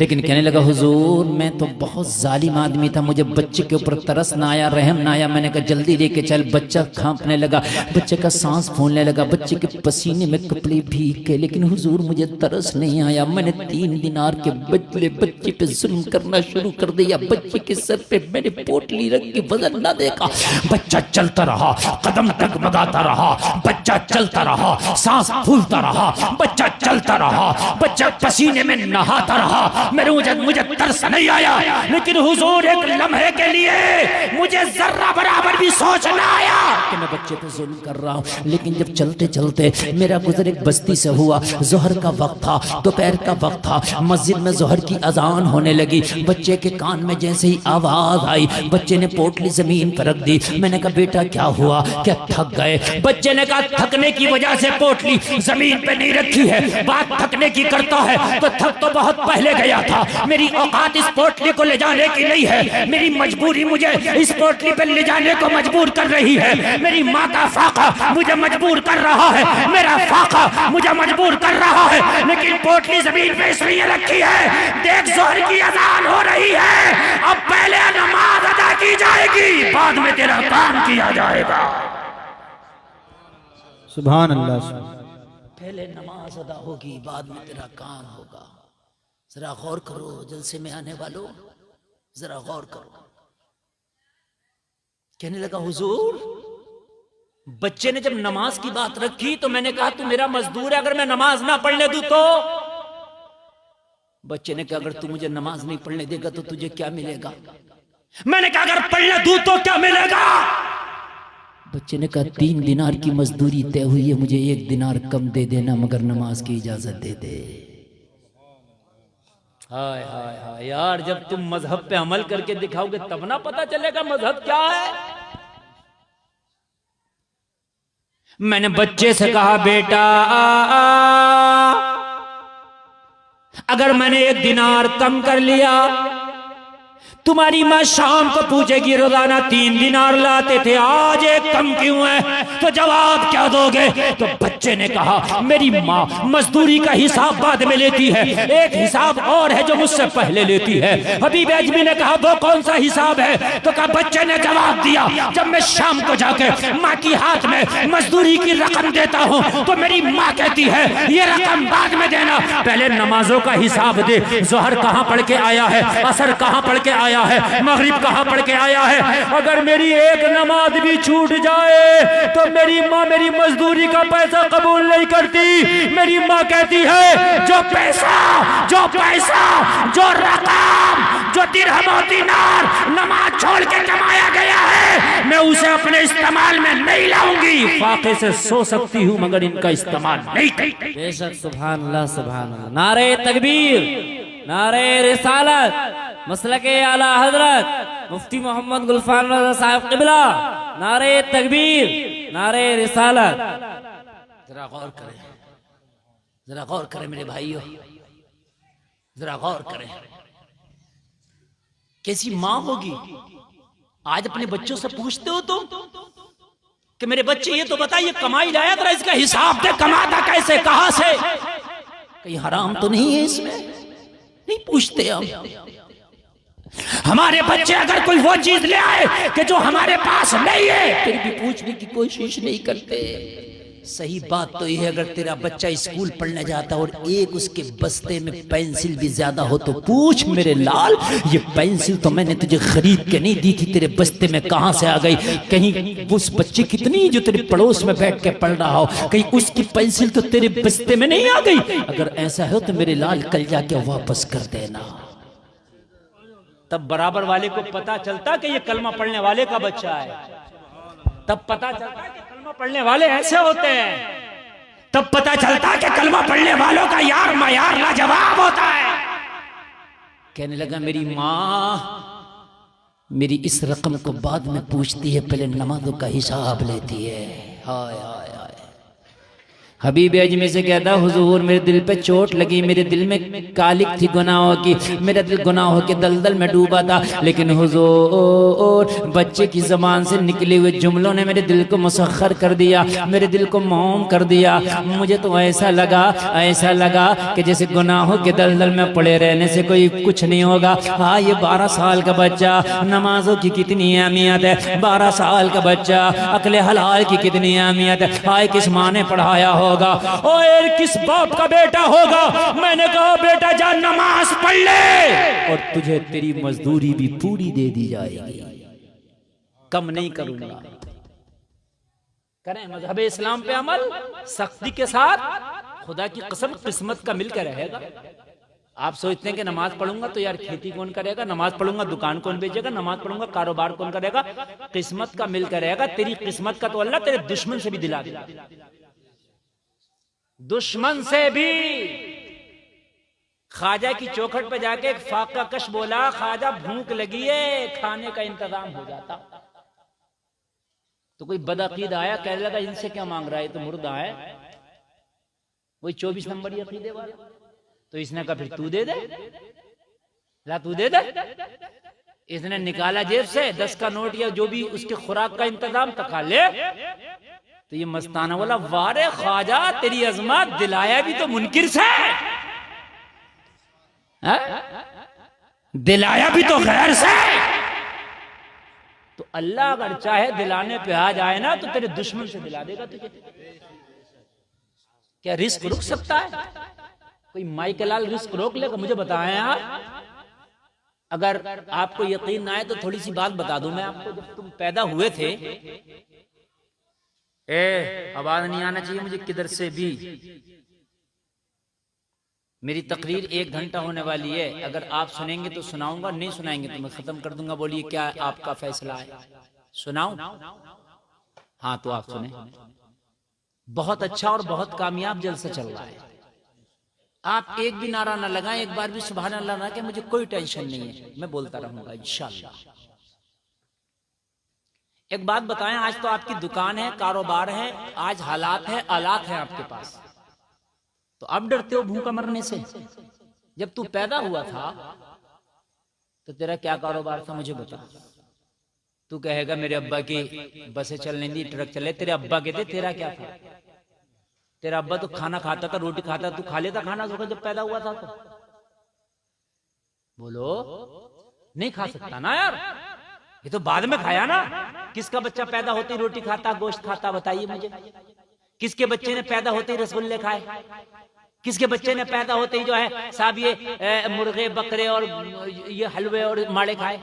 लेकिन कहने लगा हुजूर मैं तो बहुत जालिम आदमी था, मुझे बच्चे के ऊपर तरस ना आया, रहम ना आया। मैंने कहा जल्दी लेके चल। बच्चा कांपने लगा, बच्चे का सांस फूलने लगा, बच्चे के पसीने में कपड़े भीग के, लेकिन हुजूर मुझे तरस नहीं आया। मैंने 3 दिनार के बदले बच्चे पे जुल्म करना शुरू कर दिया। बच्चे के सर पे मैंने पोटली रख के वजन ना देखा। बच्चा चलता रहा, कदम डगमगाता रहा, बच्चा चलता रहा, सांस फूलता रहा, बच्चा चलता रहा, बच्चा पसीने में नहाता रहा। मुझे तरस नहीं आया, लेकिन हुजूर एक लम्हे के लिए मुझे जर्रा बराबर भी सोच ना आया कि मैं बच्चे पे जुल्म कर रहा हूँ। लेकिन जब चलते चलते मेरा गुजर एक बस्ती से हुआ, जोहर का वक्त था, दोपहर का वक्त था, मस्जिद में जोहर की अजान होने लगी। बच्चे के कान में जैसे ही आवाज आई, बच्चे ने पोटली जमीन पर रख दी। मैंने कहा बेटा क्या हुआ, क्या थक गए? बच्चे ने कहा थकने की वजह से पोटली जमीन पे नहीं रखी है। बात थकने की करता है तो थक तो बहुत पहले गया था। मेरी औकात इस पोटली को ले जाने की नहीं है, मेरी मजबूरी मुझे इस पोटली पे ले जाने को मजबूर कर रही है। मेरी माँ का फाका मुझे मजबूर कर रहा है, मेरा फाका मुझे मजबूर कर रहा है, लेकिन पोटली जमीन पे इसलिए रखी है। देख जोहर की अजान हो रही है, अब पहले नमाज अदा की जाएगी, बाद में तेरा काम किया जाएगा। सुभान अल्लाह। पहले नमाज अदा होगी, बाद में तेरा काम होगा। जरा गौर करो जलसे में आने वालों, जरा गौर करो। कहने लगा हुजूर बच्चे ने जब नमाज की बात रखी तो मैंने कहा तू मेरा मजदूर है, अगर मैं नमाज ना पढ़ने दूं तो? बच्चे ने कहा अगर तू मुझे नमाज नहीं पढ़ने देगा तो तुझे क्या मिलेगा? मैंने कहा अगर पढ़ने दूं तो क्या मिलेगा? बच्चे ने कहा 3 दिनार की मजदूरी तय हुई है, मुझे 1 दिनार कम दे देना मगर नमाज की इजाजत दे दे। हाय हाय हाय यार, जब तुम मजहब पे अमल करके दिखाओगे तब ना पता चलेगा मजहब क्या है। मैंने बच्चे से कहा बेटा अगर मैंने 1 दिनार कम कर लिया, तुम्हारी माँ शाम को पूछेगी रोजाना 3 दिनार लाते थे, आज 1 कम क्यों है? तो जवाब क्या दोगे? तो बच्चे ने कहा मेरी माँ मजदूरी का हिसाब बाद में लेती है, एक हिसाब और है जो मुझसे पहले लेती है। हबीब अजमी ने कहा वो कौन सा हिसाब है? तो कहा बच्चे ने जवाब दिया जब मैं शाम को जाके माँ की हाथ में मजदूरी की रकम देता हूँ तो मेरी माँ कहती है ये रकम बाद में देना, पहले नमाजों का हिसाब दे। जोहर कहाँ पढ़ के आया है, असर कहाँ पढ़ के आया आया है, मगरिब कहाँ पढ़ के आया है। अगर मेरी एक नमाज भी छूट जाए तो मेरी माँ मेरी मजदूरी का पैसा कबूल नहीं करती। मेरी माँ कहती है जो पैसा जो रकम जो दिरहम और दीनार नमाज छोड़ के कमाया गया है, मैं उसे अपने इस्तेमाल में नहीं लाऊंगी। फाके से सो सकती हूँ मगर इनका इस्तेमाल नहीं करती। बेशक सुभान अल्लाह सुभान अल्लाह। नारे तकबीर, नारे रिसालत, मसलके आला हजरत मुफ्ती मोहम्मद गुलफान रज़ा साहब क़िबला, नारे तकबीर, नारे रिसालत। जरा गौर करें, जरा गौर करें मेरे भाइयों, जरा गौर करें। कैसी माँ होगी। आज अपने बच्चों से पूछते हो तुम कि मेरे बच्चे ये तो बताइए कमाई लाया था, इसका हिसाब दे, कमाता कैसे, कहां से, कहीं हराम तो नहीं है इसमें, नहीं पूछते हम। हमारे बच्चे अगर कोई वो चीज ले आए कि जो हमारे पास नहीं है, फिर भी पूछने की कोशिश नहीं करते। सही बात तो यह है, अगर तेरा बच्चा स्कूल पढ़ने जाता और एक उसके बस्ते में पेंसिल भी ज्यादा हो तो पूछ मेरे लाल, ये पेंसिल तो मैंने तुझे खरीद के नहीं दी थी, तेरे बस्ते में कहां से आ गई। कहीं उस बच्चे कितनी जो तेरे पड़ोस में बैठ के पढ़ रहा हो, कहीं उसकी पेंसिल तो तेरे बस्ते में नहीं आ गई। अगर ऐसा हो तो मेरे लाल कल जाके वापस कर देना। तब बराबर वाले को पता चलता कि ये कलमा पढ़ने वाले का बच्चा है। तब पता चलता कि कलमा पढ़ने वाले ऐसे होते हैं। तब पता चलता कि कलमा पढ़ने वालों का यार मायार लाजवाब होता है। कहने लगा मेरी माँ मेरी इस रकम को बाद में पूछती है, पहले नमाजों का हिसाब लेती है। हाय हाय हाय। हबीब अजमी से कहता हुजूर मेरे दिल पे चोट लगी, मेरे दिल में कालिक थी गुनाहों की, मेरा दिल गुनाहों के दलदल में डूबा था, लेकिन हुजूर बच्चे की ज़बान से निकले हुए जुमलों ने मेरे दिल को मुसख्खर कर दिया, मेरे दिल को मौम कर दिया। मुझे तो ऐसा लगा कि जैसे गुनाहों के दलदल में पड़े रहने से कोई कुछ नहीं होगा। हाँ, ये 12 साल का बच्चा, नमाजों की कितनी अहमियत है। 12 साल का बच्चा, अक्ले हलाल की कितनी अहमियत है। हाय किस माँ ने पढ़ाया होगा, और किस बाप का बेटा होगा। मैंने कहा बेटा जा नमाज पढ़ ले और तुझे तेरी मजदूरी भी पूरी दे दी जाएगी, कम नहीं करूंगा। करें मजहब इस्लाम पे अमल सख्ती के साथ, खुदा की कसम किस्मत का मिलकर रहेगा। आप सोचते हैं कि नमाज पढ़ूंगा तो यार खेती कौन करेगा, नमाज पढ़ूंगा दुकान कौन बेचेगा, नमाज पढ़ूंगा कारोबार कौन करेगा। किस्मत का मिलकर रहेगा। तेरी किस्मत का तो अल्लाह तेरे दुश्मन से भी दिला देगा, दुश्मन से भी। ख्वाजा की चौखट पे जाके एक फाका कश बोला, ख्वाजा भूख लगी है, खाने का इंतजाम हो जाता। तो कोई बदअकीद आया, कहने लगा इनसे क्या मांग रहा है, तो मुर्दा है, वही 24 नंबर अकीदे वाला। तो इसने कहा फिर तू दे दे, ला तू दे दे। इसने निकाला जेब से 10 का नोट या जो भी उसके खुराक का इंतजाम तका ले। तो ये मस्ताना बोला वारे ख्वाजा तेरी अजमत, दिलाया भी तो मुनकिर से, दिलाया भी तो गैर से। तो अल्लाह अगर चाहे दिलाने पे आ जाए ना तो तेरे दुश्मन से दिला देगा तुझे। क्या रिस्क रुक सकता है कोई? माइकलाल रिस्क रोक लेगा? मुझे बताएं आप। अगर आपको यकीन ना आए तो थोड़ी सी बात बता दूं मैं आपको। जब तुम पैदा हुए थे, आवाज नहीं आना चाहिए मुझे किधर से भी। मेरी तकरीर 1 घंटा होने वाली है, अगर आप सुनेंगे तो सुनाऊंगा, नहीं सुनाएंगे तो मैं खत्म कर दूंगा। बोलिए क्या आपका फैसला है? सुनाऊं? हाँ तो आप सुने। बहुत अच्छा और बहुत कामयाब जलसा चल रहा है। आप एक भी नारा ना लगाएं, एक बार भी सुभान अल्लाह ना कि मुझे कोई टेंशन नहीं है, मैं बोलता रहूंगा इंशाअल्लाह। एक बात बताएं, आज तो आपकी दुकान है, कारोबार है, आज हालात है, आलात है आपके पास, तो अब डरते हो भूखा मरने से? जब तू पैदा हुआ था तो तेरा क्या कारोबार था मुझे बता। तू कहेगा मेरे अब्बा की बसें चलने दी, ट्रक चले। तेरे अब्बा के थे, तेरा क्या था? तेरा अब्बा तो खाना खाता था, रोटी खाता, तू खा लेता खाना जब पैदा हुआ था तो? बोलो, नहीं खा सकता ना यार, ये तो बाद में खाया ना। किसका बच्चा पैदा होते ही रोटी खाता, गोश्त खाता? बताइए मुझे। किसके बच्चे ने पैदा होते ही रसगुल्ले खाए? किसके बच्चे ने पैदा होते ही जो है साहब ये मुर्गे बकरे और ये हलवे और माड़े खाए?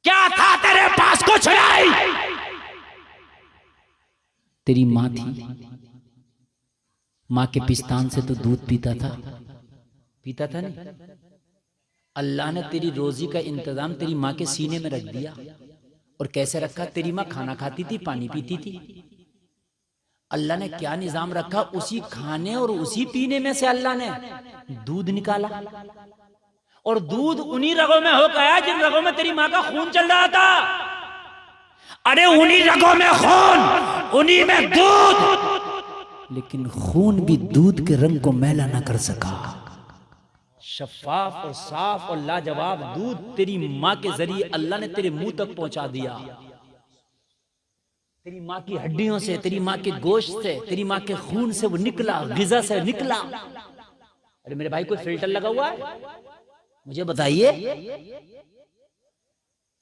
क्या था तेरे पास? कुछ नहीं। तेरी माँ थी, माँ के पिस्तान से तो दूध पीता था नहीं? अल्लाह ने तेरी रोजी का इंतजाम तेरी माँ के सीने में रख दिया। और कैसे रखा? तेरी माँ खाना खाती थी, पानी पीती थी। अल्लाह ने क्या निजाम रखा? उसी खाने और उसी पीने में से अल्लाह ने दूध निकाला। और दूध उन्हीं रगों में हो गया जिन रगों में तेरी माँ का खून चल रहा था। अरे उन्हीं रगों में खून, उन्हीं में दूध, लेकिन खून भी दूध के रंग को मैला ना कर सका। शफाफ और साफ और लाजवाब दूध तेरी माँ के जरिए अल्लाह ने तेरे मुंह तक पहुंचा दिया। तेरी माँ की हड्डियों से, तेरी माँ के गोश्त से, तेरी माँ के खून से वो निकला, गिजा से निकला। अरे मेरे भाई कोई फिल्टर लगा हुआ है? मुझे बताइए।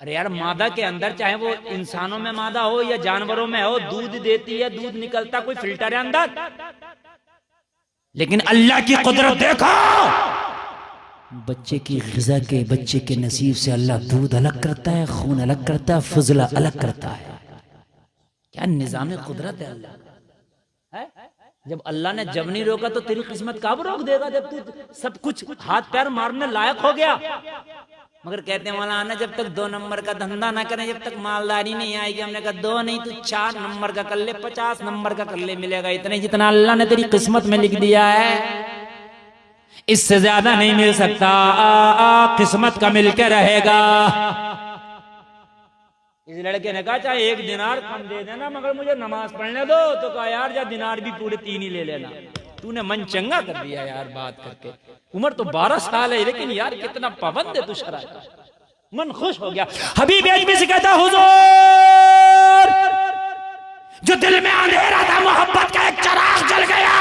अरे यार मादा के अंदर, चाहे वो इंसानों में मादा हो या जानवरों में हो, दूध देती है, दूध निकलता, कोई फिल्टर है अंदर? लेकिन अल्लाह की कुदरत देखो, बच्चे की ग़िज़ा के, बच्चे के नसीब से अल्लाह दूध अलग करता है, खून अलग करता है, फजला अलग करता है। क्या निज़ाम कुदरत है अल्लाह है? जब अल्लाह ने जब नहीं रोका तो तेरी किस्मत कब रोक देगा, जब तू सब कुछ हाथ पैर मारने लायक हो गया। मगर कहते हैं मौलाना जब तक 2 नंबर का धंधा ना करें, जब तक मालदारी नहीं आएगी। हमने कहा 2 नहीं तो 4 नंबर का कर ले, 50 नंबर का कर ले, मिलेगा इतने जितना अल्लाह ने तेरी किस्मत में लिख दिया है, इससे ज्यादा नहीं मिल सकता। किस्मत का मिलकर रहेगा। इस लड़के ने कहा चाहे 1 दिनार कम दे देना, मगर मुझे नमाज पढ़ने दो। तो कहा यार जा दिनार भी पूरे 3 ही ले लेना। तूने मन चंगा कर दिया यार बात करके। उम्र तो 12 साल है, लेकिन यार कितना पाबंद है तू शरा। मन खुश हो गया। हबीब अजमी से कहता हुजूर, जो दिल में अंधेरा था मोहब्बत का एक चिराग जल गया।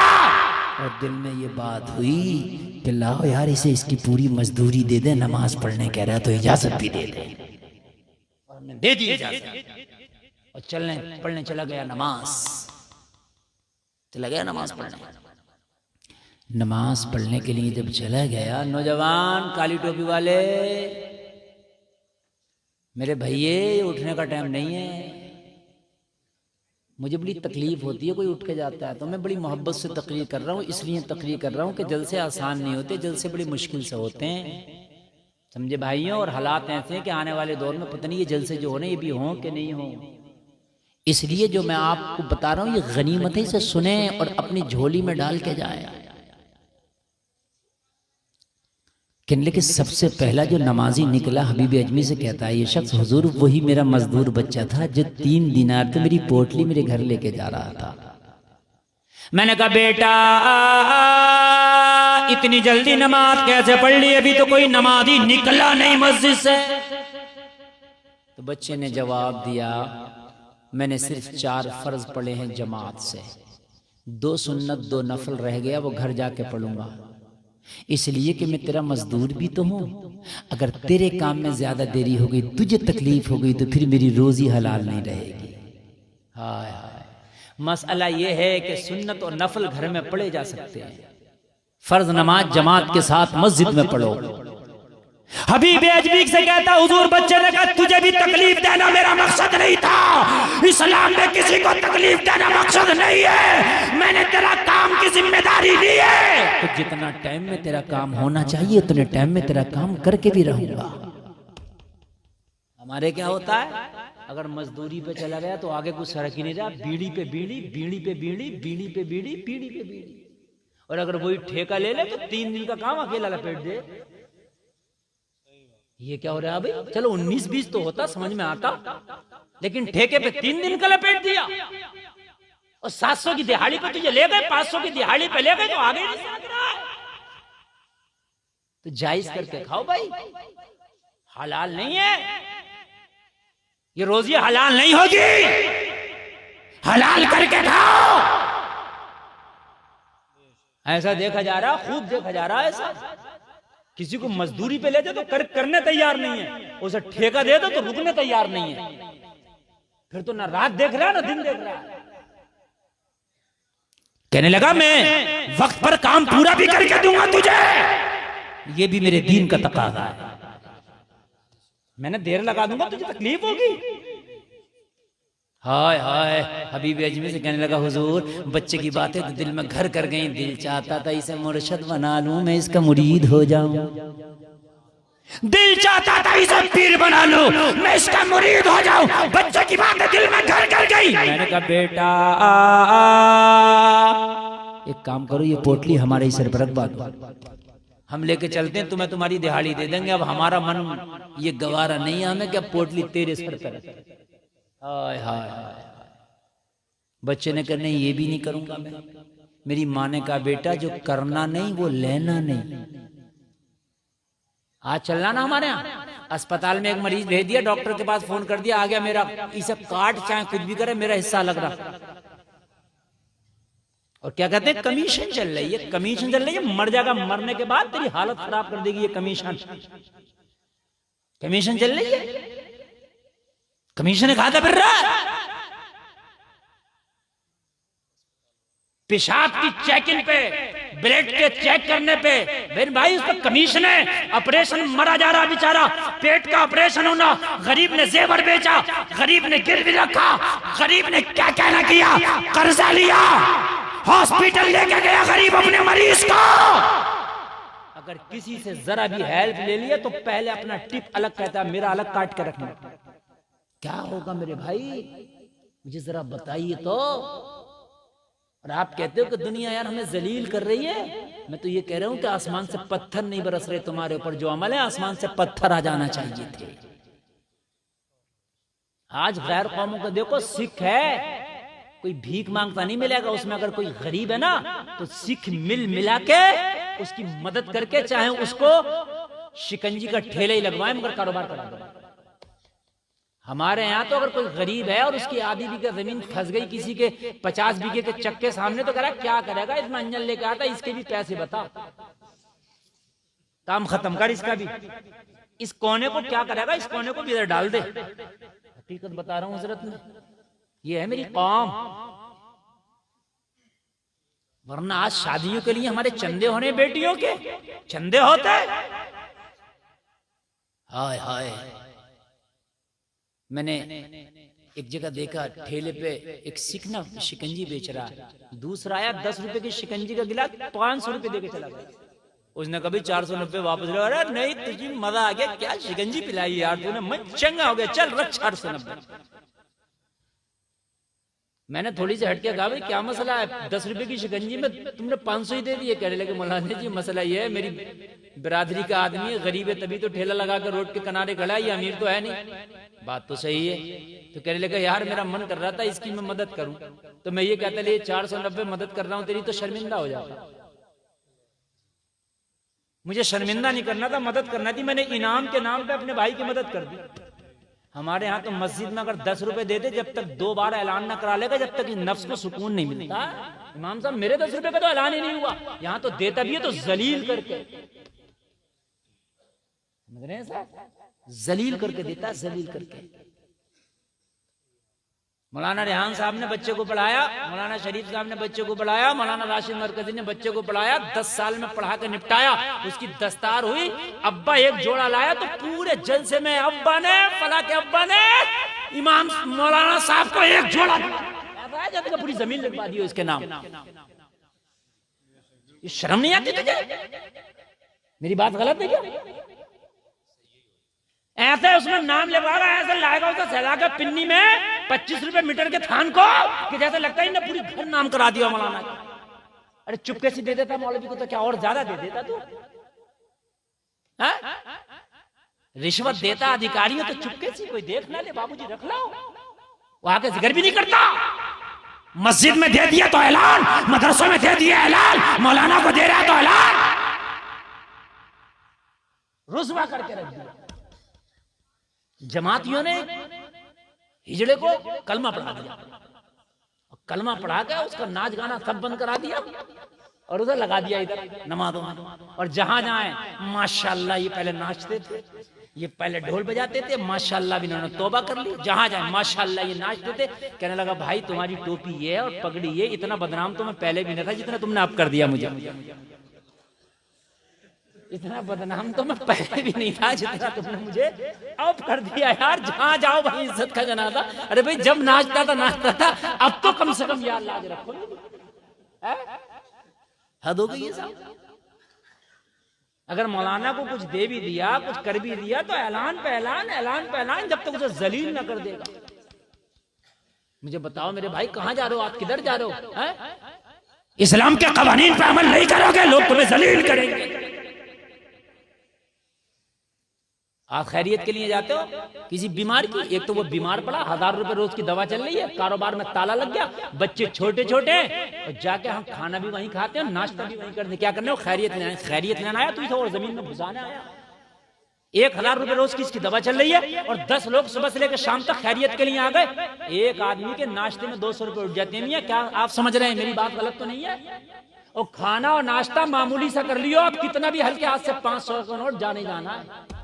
और दिल में ये बात हुई कि लाओ यार इसे इसकी पूरी मजदूरी दे दे, नमाज पढ़ने कह रहा है तो इजाजत भी दे दे। दे दी इजाजत और चलने पढ़ने चला गया। चला गया नमाज पढ़ने। नमाज पढ़ने के लिए जब चला गया, नौजवान काली टोपी वाले, मेरे भैये उठने का टाइम नहीं है। मुझे बड़ी तकलीफ होती है कोई उठ के जाता है, तो मैं बड़ी मोहब्बत से तकरीर कर रहा हूँ। इसलिए तकरीर कर रहा हूँ कि जलसे आसान नहीं होते, जलसे बड़ी मुश्किल से होते हैं, समझे भाइयों। और हालात ऐसे हैं कि आने वाले दौर में पता नहीं ये जलसे जो होने ये भी हों कि नहीं हों। इसलिए जो मैं आपको बता रहा हूँ ये गनीमत है, इसे सुने और अपनी झोली में डाल के जाए। लेकिन सबसे पहला जो नमाजी निकला हबीब अजमी से कहता है ये शख्स, हुजूर वही मेरा मजदूर बच्चा था जो 3 दिनार तो मेरी पोटली मेरे घर लेके जा रहा था। मैंने कहा बेटा इतनी जल्दी नमाज कैसे पढ़ ली, अभी तो कोई नमाजी निकला नहीं मस्जिद से। तो बच्चे ने जवाब दिया मैंने सिर्फ 4 फर्ज पढ़े हैं जमात से, 2 सुन्नत 2 नफल रह गया, वो घर जाके पढ़ूंगा। इसलिए कि मैं तेरा मजदूर भी तो हूं। अगर तेरे काम में ज्यादा देरी हो गई, तुझे तकलीफ हो गई, तो फिर मेरी रोजी हलाल नहीं रहेगी। हाय हाय। मसला ये है कि सुन्नत और नफल घर में पढ़े जा सकते हैं, फर्ज नमाज जमात के साथ मस्जिद में पढ़ो। हबीब अजमी से कहता हुजूर बच्चे ने कहा तुझे भी तकलीफ देना मेरा मकसद नहीं था। इस्लाम में किसी को तकलीफ देना मकसद नहीं है। मैंने तेरा काम की जिम्मेदारी ली है, तो जितना टाइम में तेरा काम होना चाहिए उतने टाइम में तेरा काम करके भी रहूंगा। हमारे क्या होता है, अगर मजदूरी पे चला गया तो आगे कुछ सड़क ही नहीं रहा, बीड़ी पे बीड़ी, बीड़ी पे बीड़ी, बीड़ी पे बीड़ी, बीड़ी पे बीड़ी। और अगर वही ठेका ले ले तो 3 दिन का काम अकेला लपेट दे। ये क्या हो रहा है भाई? चलो 19-20 तो होता, समझ में आता, लेकिन ठेके पे 3 दिन का लपेट दिया। और 700 की दिहाड़ी पे तुझे ले गए, 500 की दिहाड़ी पे ले गए, तो आगे नहीं समझ रहा है। तो जायज करके खाओ भाई, हलाल नहीं है ये रोजी, हलाल नहीं होगी, हलाल करके खाओ। ऐसा देखा जा रहा, खूब देखा जा रहा है ऐसा। किसी को मजदूरी पे ले जाए तो करने तैयार नहीं है, उसे ठेका दे दो तो रुकने तैयार नहीं है। फिर तो ना रात देख रहा है ना दिन देख रहा है। कहने लगा मैं वक्त पर काम पूरा भी करके दूंगा तुझे, ये भी मेरे दीन का तकाजा है। मैंने देर लगा दूंगा तुझे तकलीफ होगी। हाय हाय हबीब अजमी से कहने लगा हुजूर बच्चे की बातें तो दिल में घर कर गई, दिल चाहता था इसे मुर्शद बना लूं, मैं इसका मुरीद हो जाऊं, दिल चाहता था इसे पीर बना लूं, मैं इसका मुरीद हो जाऊं, बच्चे की बातें दिल में घर कर गई। मैंने कहा बेटा एक काम करो, ये पोटली हमारे ही सर पर रखवा दो, हम लेके चलते हैं, तुम्हें तुम्हारी दिहाड़ी दे देंगे। अब हमारा मन ये गवारा नहीं है हमें क्या पोटली तेरे सर पर। हाय हाय बच्चे ने कहा नहीं ये भी नहीं करूंगा मैं। मेरी माँ ने कहा बेटा जो करना नहीं वो लेना नहीं। आज चलना ना हमारे यहाँ अस्पताल में एक मरीज भेज दिया, डॉक्टर के पास फोन कर दिया, आ गया मेरा, इसे काट चाहे कुछ भी करे मेरा हिस्सा लग रहा। और क्या कहते हैं कमीशन चल रही है, कमीशन चल रही है, मर जाएगा, मरने के बाद तेरी हालत खराब कर देगी ये कमीशन। कमीशन चल रही है, कमीशन खाता फिर रहा। पेशाब की चेकिंग पे, ब्लड के चेक करने पे, मेरे भाई उस पर कमीशन है। ऑपरेशन मरा जा रहा बेचारा, पेट का ऑपरेशन होना, गरीब ने जेवर बेचा, गरीब ने गिरवी रखा, गरीब ने क्या कहना किया, कर्जा लिया, हॉस्पिटल लेके गया गरीब अपने मरीज को। अगर किसी से जरा भी हेल्प ले लिया तो पहले अपना टिप अलग कहता है, मेरा अलग काट के रखना। क्या होगा मेरे भाई मुझे जरा बताइए तो। और आप कहते हो कि दुनिया यार हमें जलील कर रही है, मैं तो ये कह रहा हूं कि आसमान से पत्थर नहीं बरस रहे तुम्हारे ऊपर, जो अमल है आसमान से पत्थर आ जाना चाहिए थे। आज गैर कौमों का देखो, सिख है कोई भीख मांगता नहीं मिलेगा उसमें, अगर कोई गरीब है ना तो सिख मिल मिला के उसकी मदद करके चाहे उसको शिकंजी का ठेले ही लगवाए मगर कारोबार करा दो। हमारे यहाँ तो अगर कोई गरीब है और उसकी आधी बीघा जमीन फंस गई किसी के 50 बीघे के चक्के सामने, तो कह रहा क्या करेगा, इसमें अंजन लेके आता, इसके भी पैसे बता, काम खत्म कर इसका भी, इस कोने को क्या करेगा, इस कोने को भी इधर डाल दे। हकीकत बता रहा हूँ हजरत में, ये है मेरी कौम। वरना आज शादियों के लिए हमारे चंदे होने, बेटियों के चंदे होते। हाय हाय मैंने एक जगह देखा ठेले पे एक सिख ना शिकंजी बेच रहा है, दूसरा आया 10 रुपए की शिकंजी का गिलास 500 रुपए देके चला गया। उसने कभी 490 वापस ले, अरे नहीं तुझे मजा आ गया, क्या शिकंजी पिलाई यार तूने, मैं चंगा हो गया, चल रख 490। मैंने थोड़ी सी हटके कहा भाई क्या मसला है, 10 रुपए की शिकंजी में तुमने 500 ही दे दिए। कहने लगे मौलाना जी मसला ये है मेरी बिरादरी का आदमी है, गरीब है, तभी तो ठेला लगा कर रोड के किनारे खड़ा है, ये अमीर तो है नहीं। बात तो सही है। तो कहने लगा यार मेरा मन कर रहा था इसकी मैं मदद करूं, तो मैं ये कहता ले 490 मदद कर रहा हूं तेरी, तो शर्मिंदा हो जाता। मुझे शर्मिंदा नहीं करना था, मदद करना थी। मैंने इनाम के नाम पे अपने भाई की मदद कर दी। हमारे यहाँ तो मस्जिद में अगर 10 रुपए दे दे, जब तक 2 बार ऐलान ना करा लेगा जब तक नफ्स को सुकून नहीं मिलता। इमाम साहब मेरे 10 रुपए का तो ऐलान ही नहीं हुआ, यहाँ तो देता भी है तो जलील करके, समझ रहे हैं साहब, जलील करके देता, जलील करके। मौलाना रेहान साहब ने बच्चे को पढ़ाया, मौलाना शरीफ साहब ने बच्चे को पढ़ाया, मौलाना राशिद मरकजी ने बच्चे को पढ़ाया, 10 साल में पढ़ा कर निपटाया। उसकी दस्तार हुई, अब्बा एक जोड़ा लाया तो पूरे जलसे में अब्बा ने, फला के अब्बा ने इमाम मौलाना साहब को एक जोड़ा जब पूरी जमीन लिखवा दी उसके नाम। ये शर्म नहीं आती तुझे? मेरी बात गलत है क्या? ऐसे उसमें नाम लिखवाएगा, ऐसे लाएगा उसे सहला के पिन्नी में 25 रुपए मीटर के थान को, कि जैसे लगता है ना पूरी घर नाम करा दिया मौलाना का। अरे चुपके से दे देता मौलवी को तो क्या और ज्यादा दे देता तू? रिश्वत देता अधिकारियों तो चुपके से, कोई देख ना ले, बाबूजी रख लो, वो आके जिक्र भी नहीं करता। मस्जिद में दे दिया तो ऐलान, मदरसों में दे दिया ऐलान, मौलाना को दे रहा तो ऐलान, रुस्वा करके रख दिया। जमातियों ने हिजड़े को कलमा पढ़ा दिया, कलमा पढ़ा के उसका नाच गाना सब बंद करा दिया और उधर लगा दिया इधर नमाजों में। और जहां जाए माशाल्लाह, ये पहले नाचते थे, ये पहले ढोल बजाते थे, माशाल्लाह भी इन्होंने तौबा कर ली, जहां जाए माशाल्लाह ये नाचते थे। कहने लगा भाई तुम्हारी टोपी ये है और पगड़ी ये, इतना बदनाम तो मैं पहले भी नहीं था जितना तुमने अब कर दिया मुझे। इतना बदनाम तो मैं पहले भी नहीं था जितना तुमने मुझे अब कर दिया यार। जहां जाओ भाई इज्जत का जनाजा। अरे भाई जब नाचता था, अब तो कम से कम यार लाज रखो। हद हो गई है साहब। अगर मौलाना को कुछ दे भी दिया, कुछ कर भी दिया तो ऐलान पे ऐलान, जब तक उसे जलील न कर देगा। मुझे बताओ मेरे भाई कहां जा रहे हो आप, किधर जा रहे हो? है? इस्लाम के कवानीन पे अमल नहीं करोगे लोग तुम्हें जलील करेंगे। आप खैरियत के लिए जाते हो किसी बीमार की, एक तो वो बीमार पड़ा, 1000 रुपए रोज की दवा चल रही है, कारोबार में ताला लग गया, बच्चे छोटे छोटे, और जाके हम खाना भी वहीं खाते हैं, नाश्ता भी वहीं करते। क्या करने हो? खैरियत लेना आया तू और जमीन में घुसाने आया। 1000 रुपए रोज की इसकी दवा चल रही है और 10 लोग सुबह से लेकर शाम तक खैरियत के लिए आ गए। एक आदमी के नाश्ते में 200 रुपए उठ जाते हैं। क्या आप समझ रहे हैं? मेरी बात गलत तो नहीं है? और खाना और नाश्ता मामूली सा कर लियो आप, कितना भी हल्के हाथ से 500 का नोट जाने जाना है।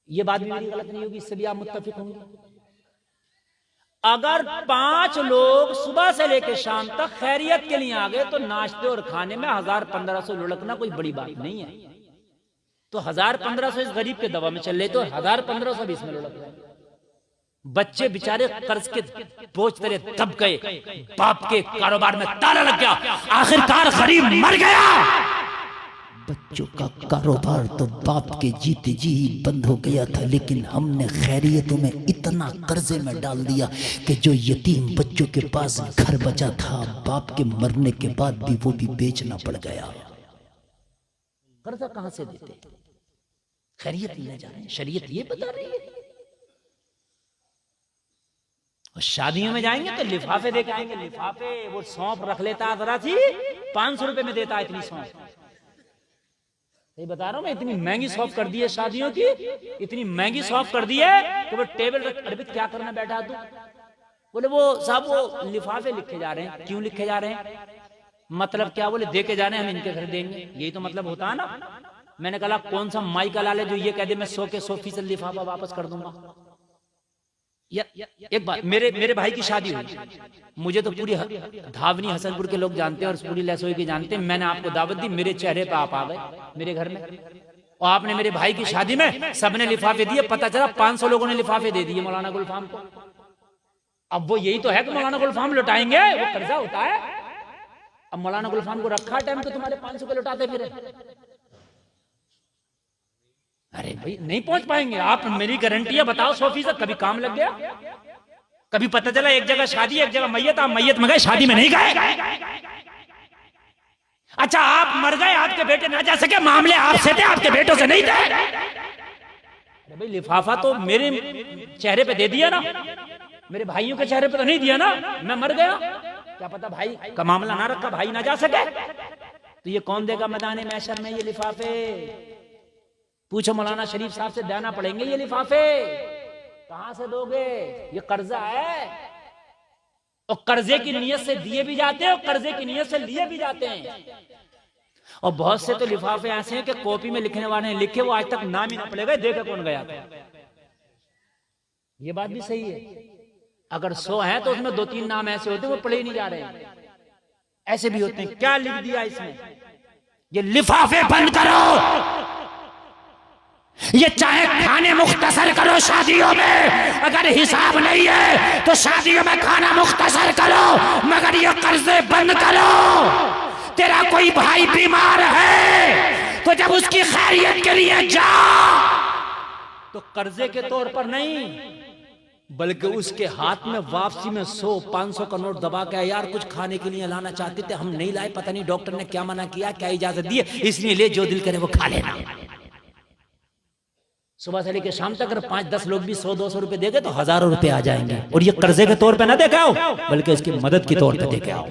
ये बात भी मेरी गलत नहीं होगी, इससे भी आप मुत्तफिक होंगे। अगर 5 लोग सुबह से लेकर शाम तक खैरियत के लिए आ गए तो नाश्ते और खाने में 1000-1500 लुढ़कना कोई बड़ी बात नहीं है। तो 1000-1500 इस गरीब के दवा में चल रहे, तो 1000-1500 भी इसमें लुढ़क रहे। बच्चे बेचारे कर्ज के बोझ तले दब गए, बाप के कारोबार में ताला लग गया, आखिरकार गरीब मर गया। बच्चों का कारोबार तो बाप के जीते जी बंद हो गया था, लेकिन हमने खैरियतों में इतना कर्जे में डाल दिया कि जो यतीम बच्चों के पास घर बचा था, बाप के मरने के बाद भी वो भी बेचना पड़ गया। कर्जा कहां से देते? खैरियत ही न जाने, शरीयत ये बता रही है। और शादियों में जाएंगे तो लिफाफे दे के आएंगे, लिफाफे। वो सौंफ रख लेता है जरा सी, 500 रुपए में देता है इतनी सौंफ। ये बता रहा हूं मैं, इतनी महंगी सौंफ कर दी है शादियों की, इतनी महंगी सौंफ कर दी है कि वो टेबल रख। अरे क्या करना बैठा तू? बोले वो साहब वो लिफाफे लिखे जा रहे हैं। क्यों लिखे जा रहे हैं? मतलब क्या? बोले दे के जा रहे हैं, हम इनके घर देंगे। यही तो मतलब होता है ना। मैंने कहा कौन सा माई का लाल है जो ये कह दे मैं 100 के 100% लिफाफा वापस कर दूंगा। एक बात, मेरे भाई की शादी हुई, मुझे तो पूरी धावनी हसनपुर के लोग जानते हैं और पूरी लहसोई के जानते हैं। मैंने आपको दावत दी, मेरे चेहरे पे आप आ गए मेरे घर में, और आपने मेरे भाई की शादी में सबने लिफाफे दिए। पता चला 500 लोगों ने लिफाफे दे दिए मौलाना गुलफाम को। अब वो यही तो है कि मौलाना गुलफाम लुटाएंगे, वो कर्जा होता है। अब मौलाना गुलफाम को रखा टाइम तो तुम्हारे 500 के लुटाते फिर। अरे भाई नहीं पहुंच पाएंगे आप, मेरी गारंटी है। बताओ 100%। कभी काम लग गया? कभी पता चला एक जगह शादी एक जगह मैयत, आप मैयत में गए शादी में नहीं गए? अच्छा आप मर गए, आपके बेटे ना जा सके, मामले आपसे थे, आपके बेटों से नहीं थे। अरे भाई लिफाफा तो मेरे चेहरे पे दे दिया ना, मेरे भाइयों के चेहरे पे तो नहीं दिया ना। मैं मर गया, क्या पता भाई का मामला ना रखा, भाई ना जा सके, तो ये कौन देगा मैदान महशर में ये लिफाफे? पूछो मौलाना शरीफ साहब से, देना पड़ेंगे ये लिफाफे। कहां से दोगे? ये कर्जा है, और कर्जे की नीयत से दिए भी जाते हैं और कर्जे की नीयत से लिए भी जाते हैं। और बहुत से तो लिफाफे ऐसे हैं कि कॉपी में लिखने वाले हैं लिखे, वो आज तक नाम ही ना पड़ेगा, देखे कौन गया था। ये बात भी सही है। अगर 100 है तो उसमें 2-3 नाम ऐसे होते हैं वो पढ़े ही नहीं जा रहे हैं, ऐसे भी होते हैं। क्या लिख दिया इसमें? ये लिफाफे बंद करो। ये चाहे खाने मुख्तसर करो शादियों में, अगर हिसाब नहीं है तो शादियों में खाना मुख्तसर करो, मगर ये कर्जे बंद करो। तेरा कोई भाई बीमार है तो जब उसकी खैरियत के लिए जा, तो कर्जे के तौर पर नहीं, बल्कि उसके हाथ में वापसी में 100-500 का नोट दबा के, यार कुछ खाने के लिए लाना चाहते थे, हम नहीं लाए, पता नहीं डॉक्टर ने क्या मना किया, क्या इजाजत दी है, इसलिए ले, जो दिल करे वो खा लेना। सुबह से लेकर शाम तक अगर 5-10 लोग भी 100-200 रुपए देंगे तो हजारों रुपए आ जाएंगे। और ये कर्जे के तौर पे ना देखे आओ, बल्कि इसकी मदद के तौर पे देखे आओ।